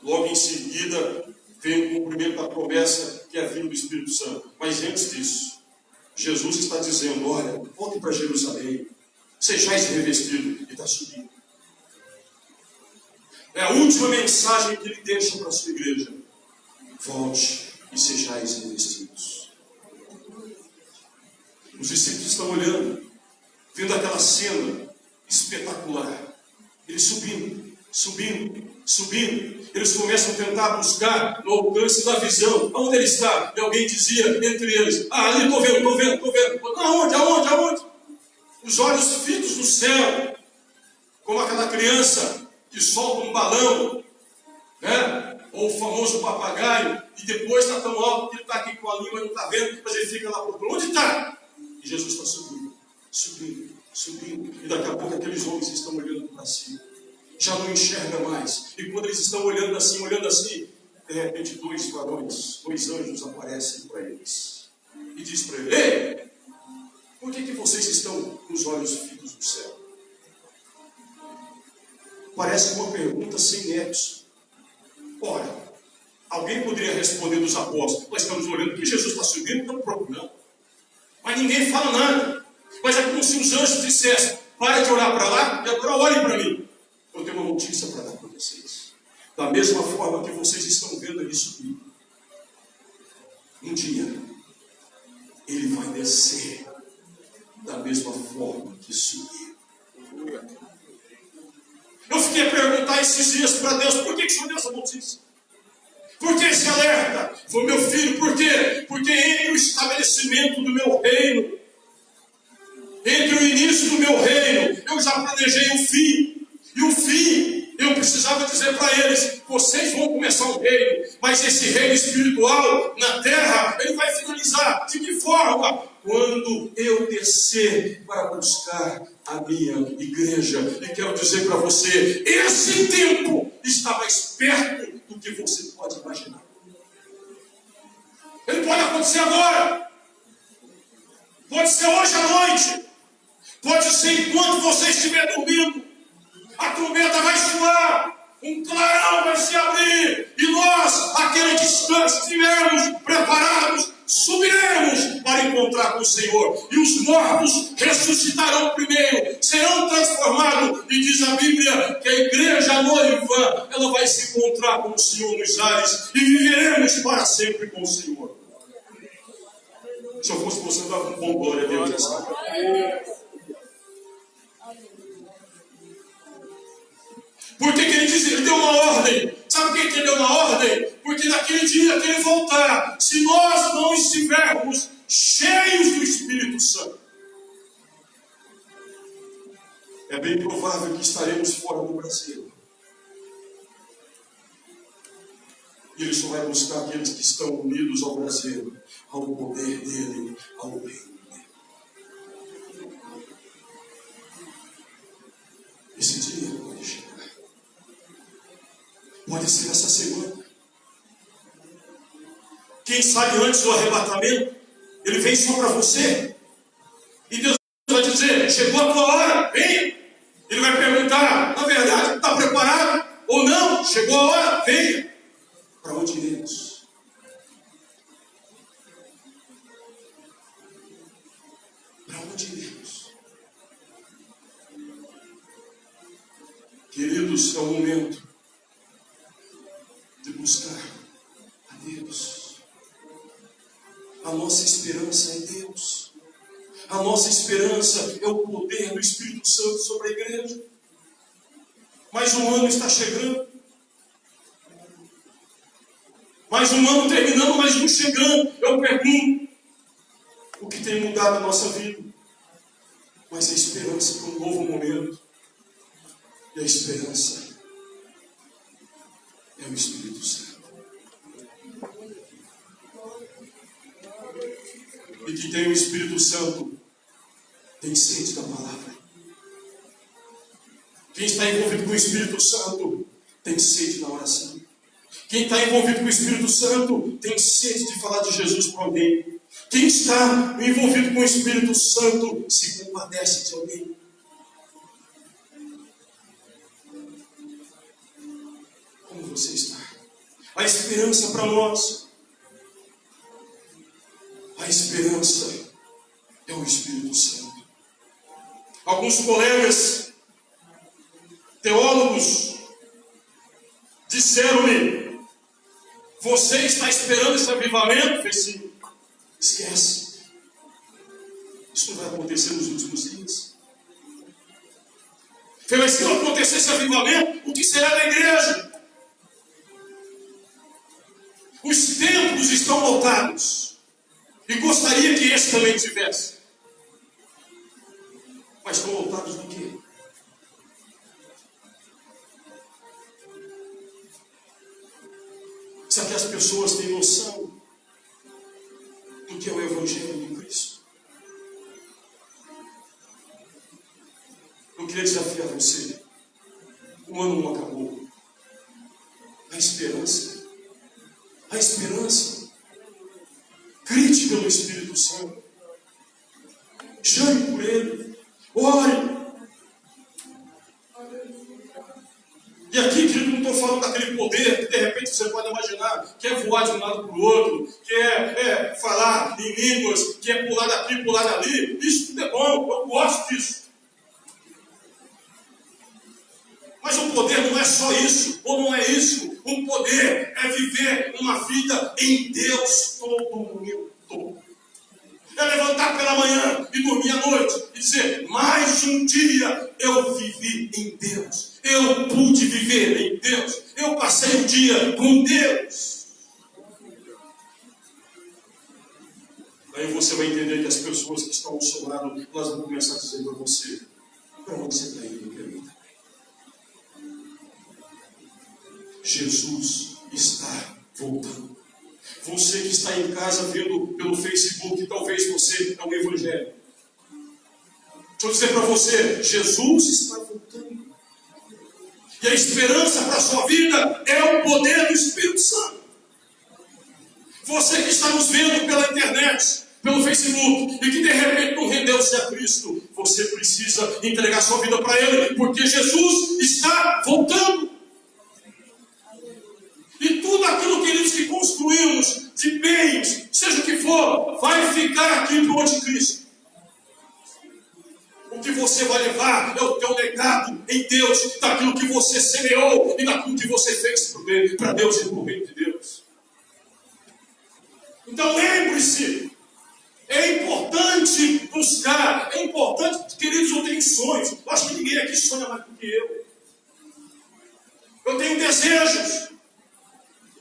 Logo em seguida, vem o cumprimento da promessa, que é a vinda do Espírito Santo. Mas antes disso, Jesus está dizendo: olha, voltem para Jerusalém, sejais revestidos, e está subindo. É a última mensagem que ele deixa para a sua igreja: volte e sejais revestidos. Os discípulos estão olhando, vendo aquela cena espetacular. Ele subindo, subindo, subindo. Eles começam a tentar buscar no alcance da visão. Aonde ele está? E alguém dizia entre eles: ah, ali estou vendo, estou vendo, estou vendo. Aonde, aonde, aonde? Os olhos fitos no céu, como aquela criança que solta um balão, né? Ou o famoso papagaio, e depois está tão alto que ele está aqui com a língua e não está vendo, mas ele fica lá por onde está? E Jesus está subindo, subindo, subindo, e daqui a pouco aqueles homens estão olhando para cima, já não enxerga mais, e quando eles estão olhando assim, de repente 2 varões, 2 anjos aparecem para eles, e diz para ele: ei, por que vocês estão com os olhos fitos no céu? Parece uma pergunta sem nexo. Ora, alguém poderia responder dos apóstolos: nós estamos olhando porque Jesus está subindo, estamos procurando. Mas ninguém fala nada. Mas é como se os anjos dissessem: para de olhar para lá e agora olhem para mim. Eu tenho uma notícia para dar para vocês. Da mesma forma que vocês estão vendo ele subir, um dia ele vai descer da mesma forma que subiu. Eu fiquei a perguntar esses dias para Deus: por que o Senhor deu essa notícia? Por que esse alerta? Foi meu filho, por quê? Porque entre o estabelecimento do meu reino, entre o início do meu reino, eu já planejei o fim. E o fim, eu precisava dizer para eles: vocês vão começar um reino, mas esse reino espiritual na terra, ele vai finalizar. De que forma? Quando eu descer para buscar a minha igreja. E quero dizer para você: esse tempo está mais perto do que você pode imaginar. Ele pode acontecer agora. Pode ser hoje à noite. Pode ser enquanto você estiver dormindo. A trombeta vai soar. Um clarão vai se abrir. E nós, aqueles que estivermos preparados, subiremos para encontrar com o Senhor. E os mortos ressuscitarão primeiro. Serão transformados. E diz a Bíblia que a igreja noiva, ela vai se encontrar com o Senhor nos ares. E viveremos para sempre com o Senhor. Se eu fosse você, eu dava um bom glória a Deus nessa hora. Por que ele diz? Ele deu uma ordem. Sabe por que ele deu uma ordem? Porque naquele dia que ele voltar, se nós não estivermos cheios do Espírito Santo, é bem provável que estaremos fora do Brasil. E ele só vai buscar aqueles que estão unidos ao Brasil, ao poder dele, ao reino dele. Esse dia pode chegar. Pode ser essa semana. Quem sabe antes do arrebatamento, ele vem só para você. E Deus vai dizer, chegou a tua hora, venha. Ele vai perguntar, na verdade, está preparado ou não? Chegou a hora, venha. Para onde iremos? Para onde iremos? Queridos, é o momento de buscar a Deus. A nossa esperança é Deus. A nossa esperança é o poder do Espírito Santo sobre a igreja. Mais um ano está chegando. Mais um ano terminando, mais um chegando. Eu pergunto, o que tem mudado a nossa vida? Mas a esperança para um novo momento. E a esperança é o Espírito Santo. E que tem o Espírito Santo tem sede da palavra. Quem está envolvido com o Espírito Santo tem sede da oração. Quem está envolvido com o Espírito Santo tem sede de falar de Jesus para alguém. Quem está envolvido com o Espírito Santo se compadece de alguém. Como você está? A esperança para nós. A esperança é o Espírito Santo. Alguns colegas teólogos disseram-me: você está esperando esse avivamento? Eu falei assim, esquece. Isso não vai acontecer nos últimos dias. Eu falei, mas se não acontecer esse avivamento, o que será da igreja? Os templos estão lotados. E gostaria que esse também tivesse. Mas estão lotados do quê? Será que as pessoas têm noção do que é o Evangelho de Cristo? Eu queria desafiar você. O ano não acabou. A esperança. Grite pelo Espírito Santo. Chame por Ele. Ore. E aqui, querido, não estou falando daquele poder que de repente você pode imaginar, que é voar de um lado para o outro, que é falar em línguas, que é pular daqui, pular dali. Isso tudo é bom, eu gosto disso. Mas o poder não é só isso, ou não é isso. O poder é viver uma vida em Deus todo momento. É levantar pela manhã e dormir à noite e dizer, mais um dia eu vivi em Deus. Eu pude viver em Deus. Eu passei o dia com Deus. Aí você vai entender que as pessoas que estão ao seu lado, elas vão começar a dizer para você, para onde você está indo, querida? Jesus está voltando. Você que está em casa vendo pelo Facebook, talvez você é um evangelho. Deixa eu dizer para você, Jesus está voltando. E a esperança para a sua vida é o poder do Espírito Santo. Você que está nos vendo pela internet, pelo Facebook e que de repente não rendeu-se a Cristo, você precisa entregar sua vida para Ele, porque Jesus está voltando. E tudo aquilo, queridos, que construímos de bens, seja o que for, vai ficar aqui para o anticristo. O que você vai levar é o teu legado em Deus, daquilo que você semeou e daquilo que você fez para Deus e para o reino de Deus. Então lembre-se, é importante buscar, é importante, queridos, eu tenho sonhos. Eu acho que ninguém aqui sonha mais do que eu. Eu tenho desejos,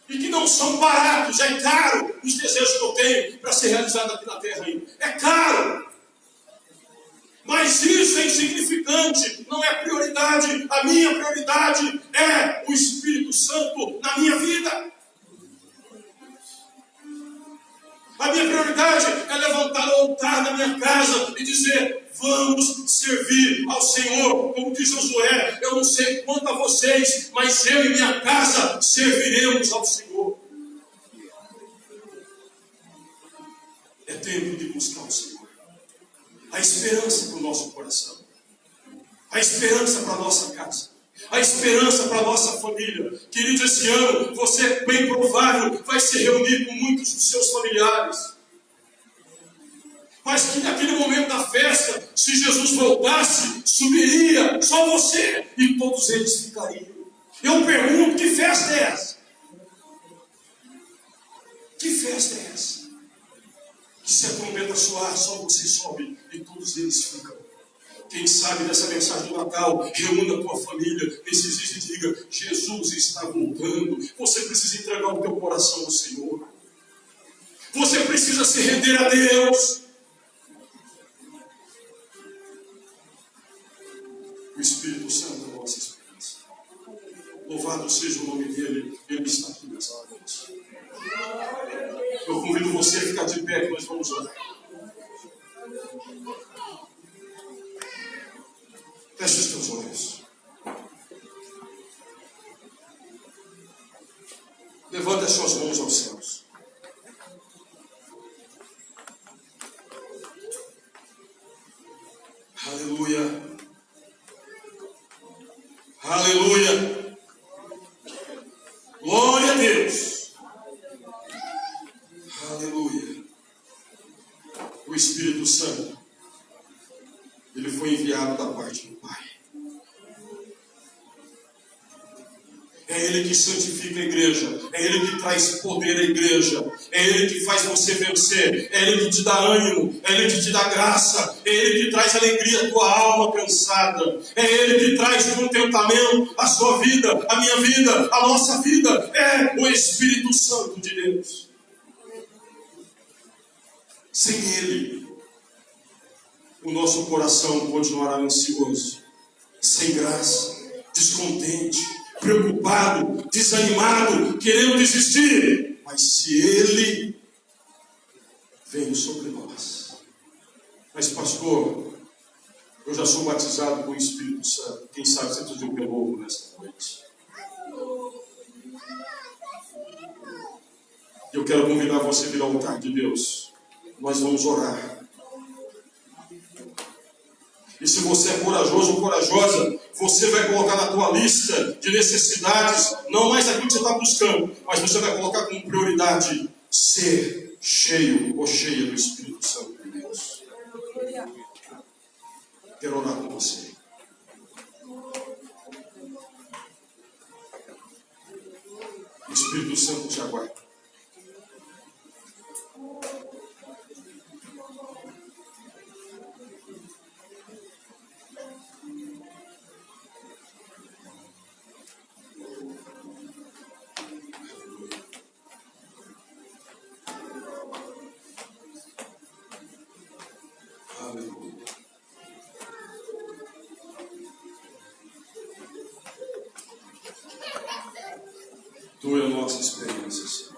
e que não são baratos, é caro os desejos que eu tenho para ser realizado aqui na terra ainda. É caro. Mas isso é insignificante, não é prioridade. A minha prioridade é o Espírito Santo na minha vida. A minha prioridade é levantar o altar da minha casa e dizer: vamos servir ao Senhor. Como diz Josué, eu não sei quanto a vocês, mas eu e minha casa serviremos ao Senhor. É tempo de buscar o Senhor. A esperança para o nosso coração, a esperança para a nossa casa, a esperança para a nossa família. Querido, esse ano você, bem provável, vai se reunir com muitos dos seus familiares. Mas que naquele momento da festa, se Jesus voltasse, subiria só você e todos eles ficariam. Eu pergunto, que festa é essa? Que festa é essa? Que se a trombeta soar, só você sobe e todos eles ficam. Quem sabe nessa mensagem do Natal, reúna a tua família nesses dias e diga: Jesus está voltando. Você precisa entregar o teu coração ao Senhor. Você precisa se render a Deus. O Espírito Santo é a nossa esperança. Louvado seja o nome dele. Ele está aqui nessa noite. Eu convido você a ficar de pé, que nós vamos orar. Feche os teus olhos. Levante as suas mãos aos céus. Aleluia. Aleluia. Glória a Deus. Aleluia. O Espírito Santo, ele foi enviado da parte do Pai. É Ele que santifica a igreja. É Ele que traz poder à igreja. É Ele que faz você vencer. É Ele que te dá ânimo. É Ele que te dá graça. É Ele que traz alegria à tua alma cansada. É Ele que traz contentamento à sua vida, à minha vida, à nossa vida. É o Espírito Santo de Deus. Sem Ele, o nosso coração continuará ansioso, sem graça, descontente, preocupado, desanimado, querendo desistir. Mas se Ele vem sobre nós. Mas pastor, eu já sou batizado com o Espírito Santo. Quem sabe você precisa de um renovo nesta noite. Eu quero convidar você a vir ao altar de Deus. Nós vamos orar. E se você é corajoso ou corajosa, você vai colocar na tua lista de necessidades, não mais aquilo que você está buscando, mas você vai colocar como prioridade ser cheio ou cheia do Espírito Santo de Deus. Quero orar com você. O Espírito Santo te aguarda. Tu é a nossa experiência, Senhor.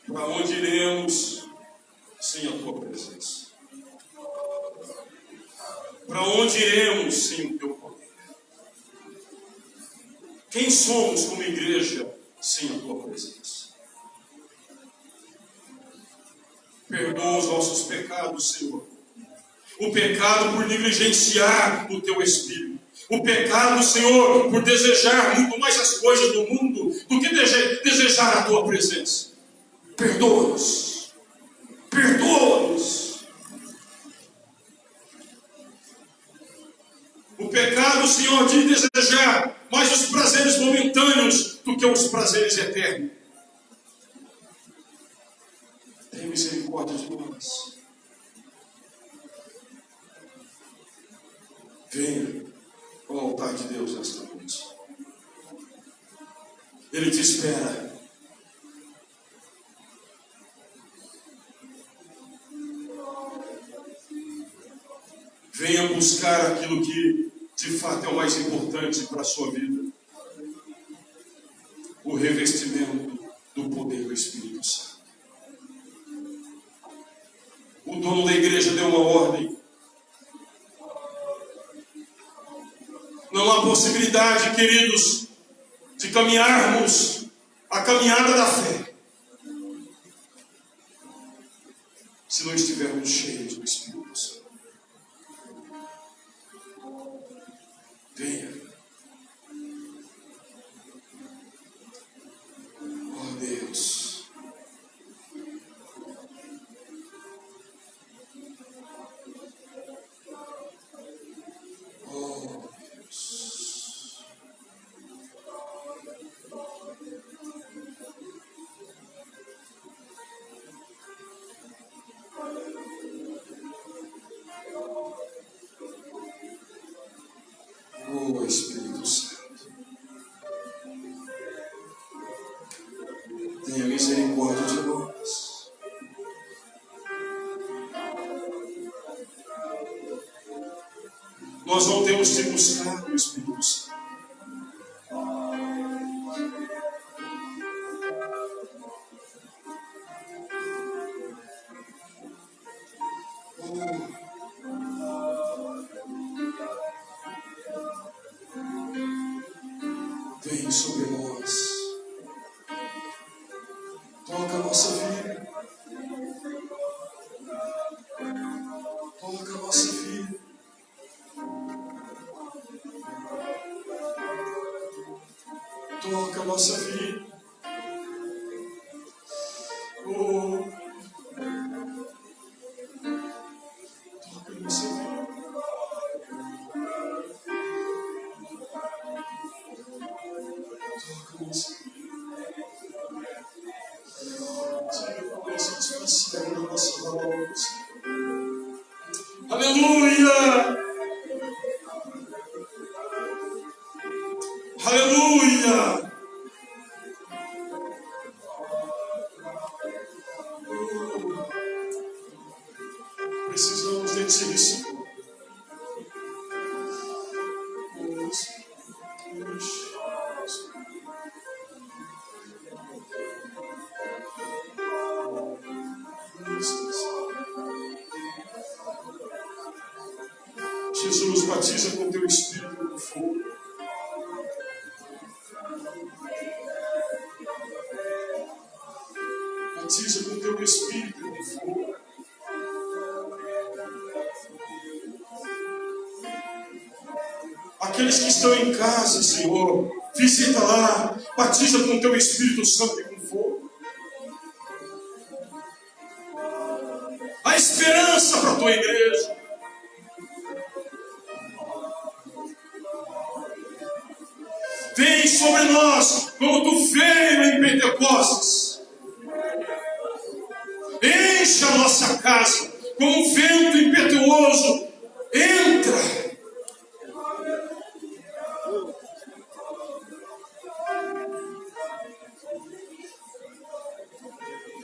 Para onde iremos sem a tua presença? Para onde iremos sem o teu poder? Quem somos como igreja sem a tua presença? Perdoa os nossos pecados, Senhor. O pecado por negligenciar o Teu Espírito. O pecado, Senhor, por desejar muito mais as coisas do mundo do que desejar a Tua presença. Perdoa-nos. Perdoa-nos. O pecado, Senhor, de desejar mais os prazeres momentâneos do que os prazeres eternos. Tenha misericórdia de nós. Venha ao altar de Deus nesta noite. Ele te espera. Venha buscar aquilo que de fato é o mais importante para a sua vida. O revestimento do poder do Espírito Santo. O dono da igreja deu uma ordem. Não há possibilidade, queridos, de caminharmos a caminhada da fé se não estivermos cheios do Espírito Santo. Venha. Oh Deus. Oh Deus. Oh Espírito Santo, tenha misericórdia de nós. Nós não temos de buscar o Espírito Santo. Vem sobre nós. Toca a nossa vida. Toca a nossa vida. Toca a nossa vida. Oh. Toca a nossa vida. Aleluia! Aleluia! Precisamos de Ti, Senhor. Jesus, batiza com Teu Espírito no fogo. Batiza com Teu Espírito no fogo. Aqueles que estão em casa, Senhor, visita lá, batiza com Teu Espírito Santo e com fogo. A esperança para a Tua igreja. Vem sobre nós, como Tu veio em Pentecostes. Enche a nossa casa, como um vento impetuoso. Entra.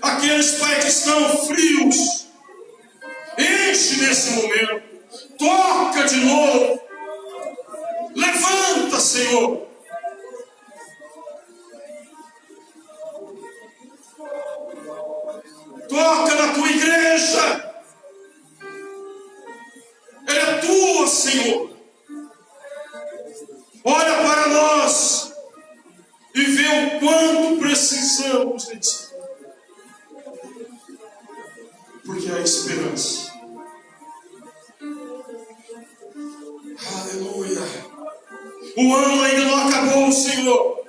Aqueles, Pai, que estão frios, enche nesse momento. Toca de novo. Levanta, Senhor. Toca na Tua igreja. Ela é Tua, Senhor. Olha para nós e vê o quanto precisamos de Ti. porque há esperança. Aleluia. O ano ainda não acabou, Senhor.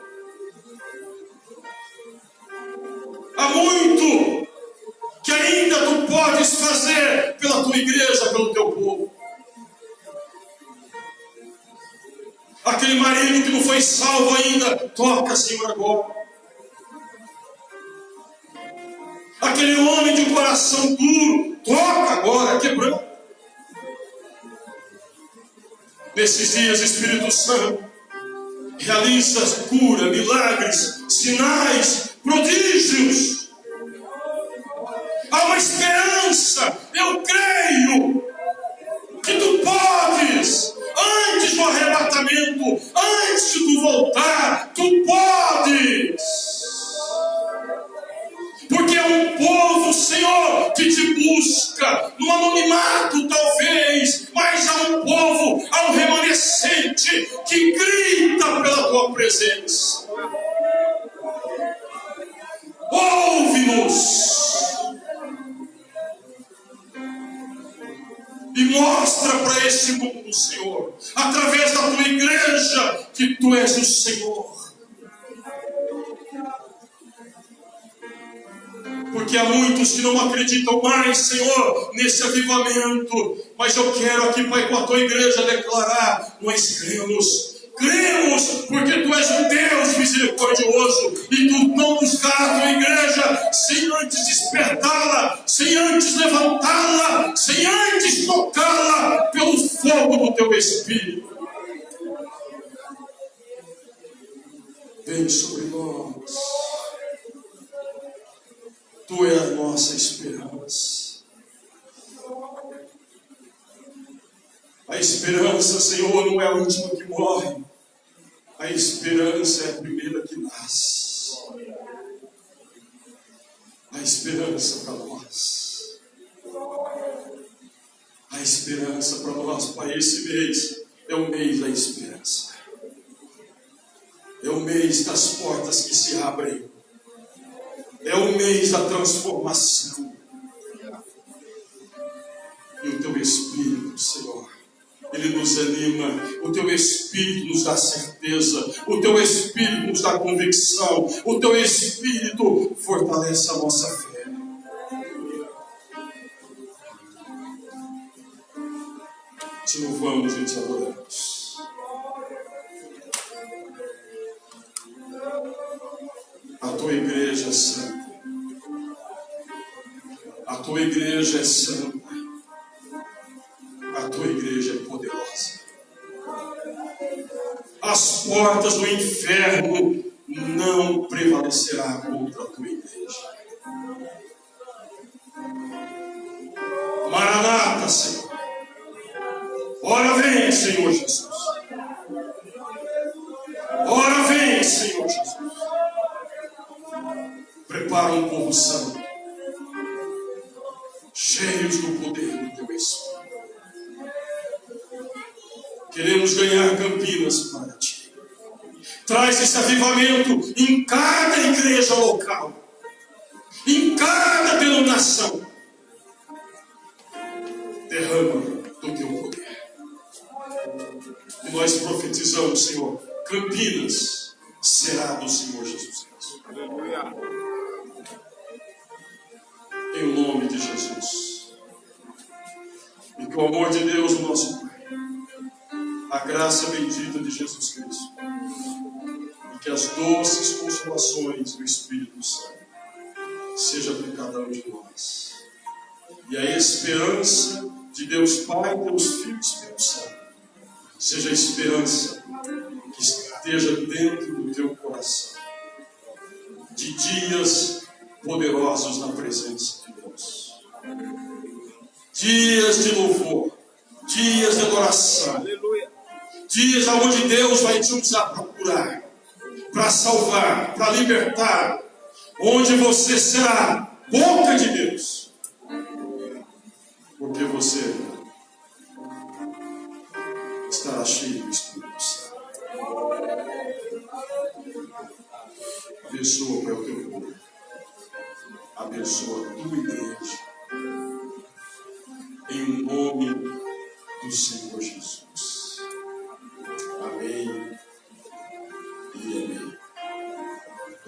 Há muito que ainda tu podes fazer pela tua igreja, pelo teu povo. Aquele marido que não foi salvo ainda, toca, Senhor, agora. Aquele homem de coração duro, toca agora, quebrando. Nesses dias, Espírito Santo, realiza cura, milagres, sinais, prodígios. Há uma esperança, eu creio, que tu podes, antes do arrebatamento, antes de tu voltar, tu podes. Porque é um povo, Senhor, que te busca, no anonimato talvez, mas há um povo, há um remanescente que grita pela tua presença. Ouve-nos e mostra para este mundo, Senhor, através da tua igreja, que tu és o Senhor. Porque há muitos que não acreditam mais, Senhor, nesse avivamento. Mas eu quero aqui, Pai, com a tua igreja declarar: nós cremos. Cremos porque tu és um Deus misericordioso. E tu não buscar a tua igreja sem antes despertá-la, sem antes levantá-la, sem antes tocá-la pelo fogo do teu Espírito. Vem sobre nós. Tu és a nossa esperança. A esperança, Senhor, não é a última que morre. A esperança é a primeira que nasce. A esperança para nós. A esperança para nós, Pai. Esse mês é o mês da esperança. É o mês das portas que se abrem. É o mês da transformação. E o teu Espírito, Senhor, ele nos anima. O teu Espírito nos dá certeza. O teu Espírito nos dá convicção. O teu Espírito fortalece a nossa fé. Te louvamos e te adoramos. A tua igreja é santa. A tua igreja é santa. A tua igreja é poderosa. As portas do inferno não prevalecerão contra a tua igreja. Maranata, Senhor. Ora vem, Senhor Jesus. Ora vem, Senhor Jesus. Prepara um povo santo, cheios do poder do teu Espírito. Queremos ganhar Campinas para ti. Traz esse avivamento em cada igreja local, em cada denominação. Derrama do teu poder. E nós profetizamos, Senhor, Campinas será do Senhor Jesus Cristo. Aleluia. Em nome de Jesus. E que o amor de Deus, o nosso Pai, a graça bendita de Jesus Cristo, e que as doces consolações do Espírito Santo seja para cada um de nós. E a esperança de Deus Pai, Deus Filho e Espírito Santo seja a esperança que esteja dentro do teu coração, de dias poderosos na presença de Deus. Dias de louvor, dias de adoração. Aleluia. Dias onde Deus vai te usar para curar, para salvar, para libertar. Onde você será boca de Deus. Porque você estará cheio do Espírito Santo. Abençoa, Pai, o teu povo. Abençoa a tua igreja.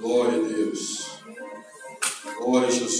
Glória a Deus. Glória a Jesus.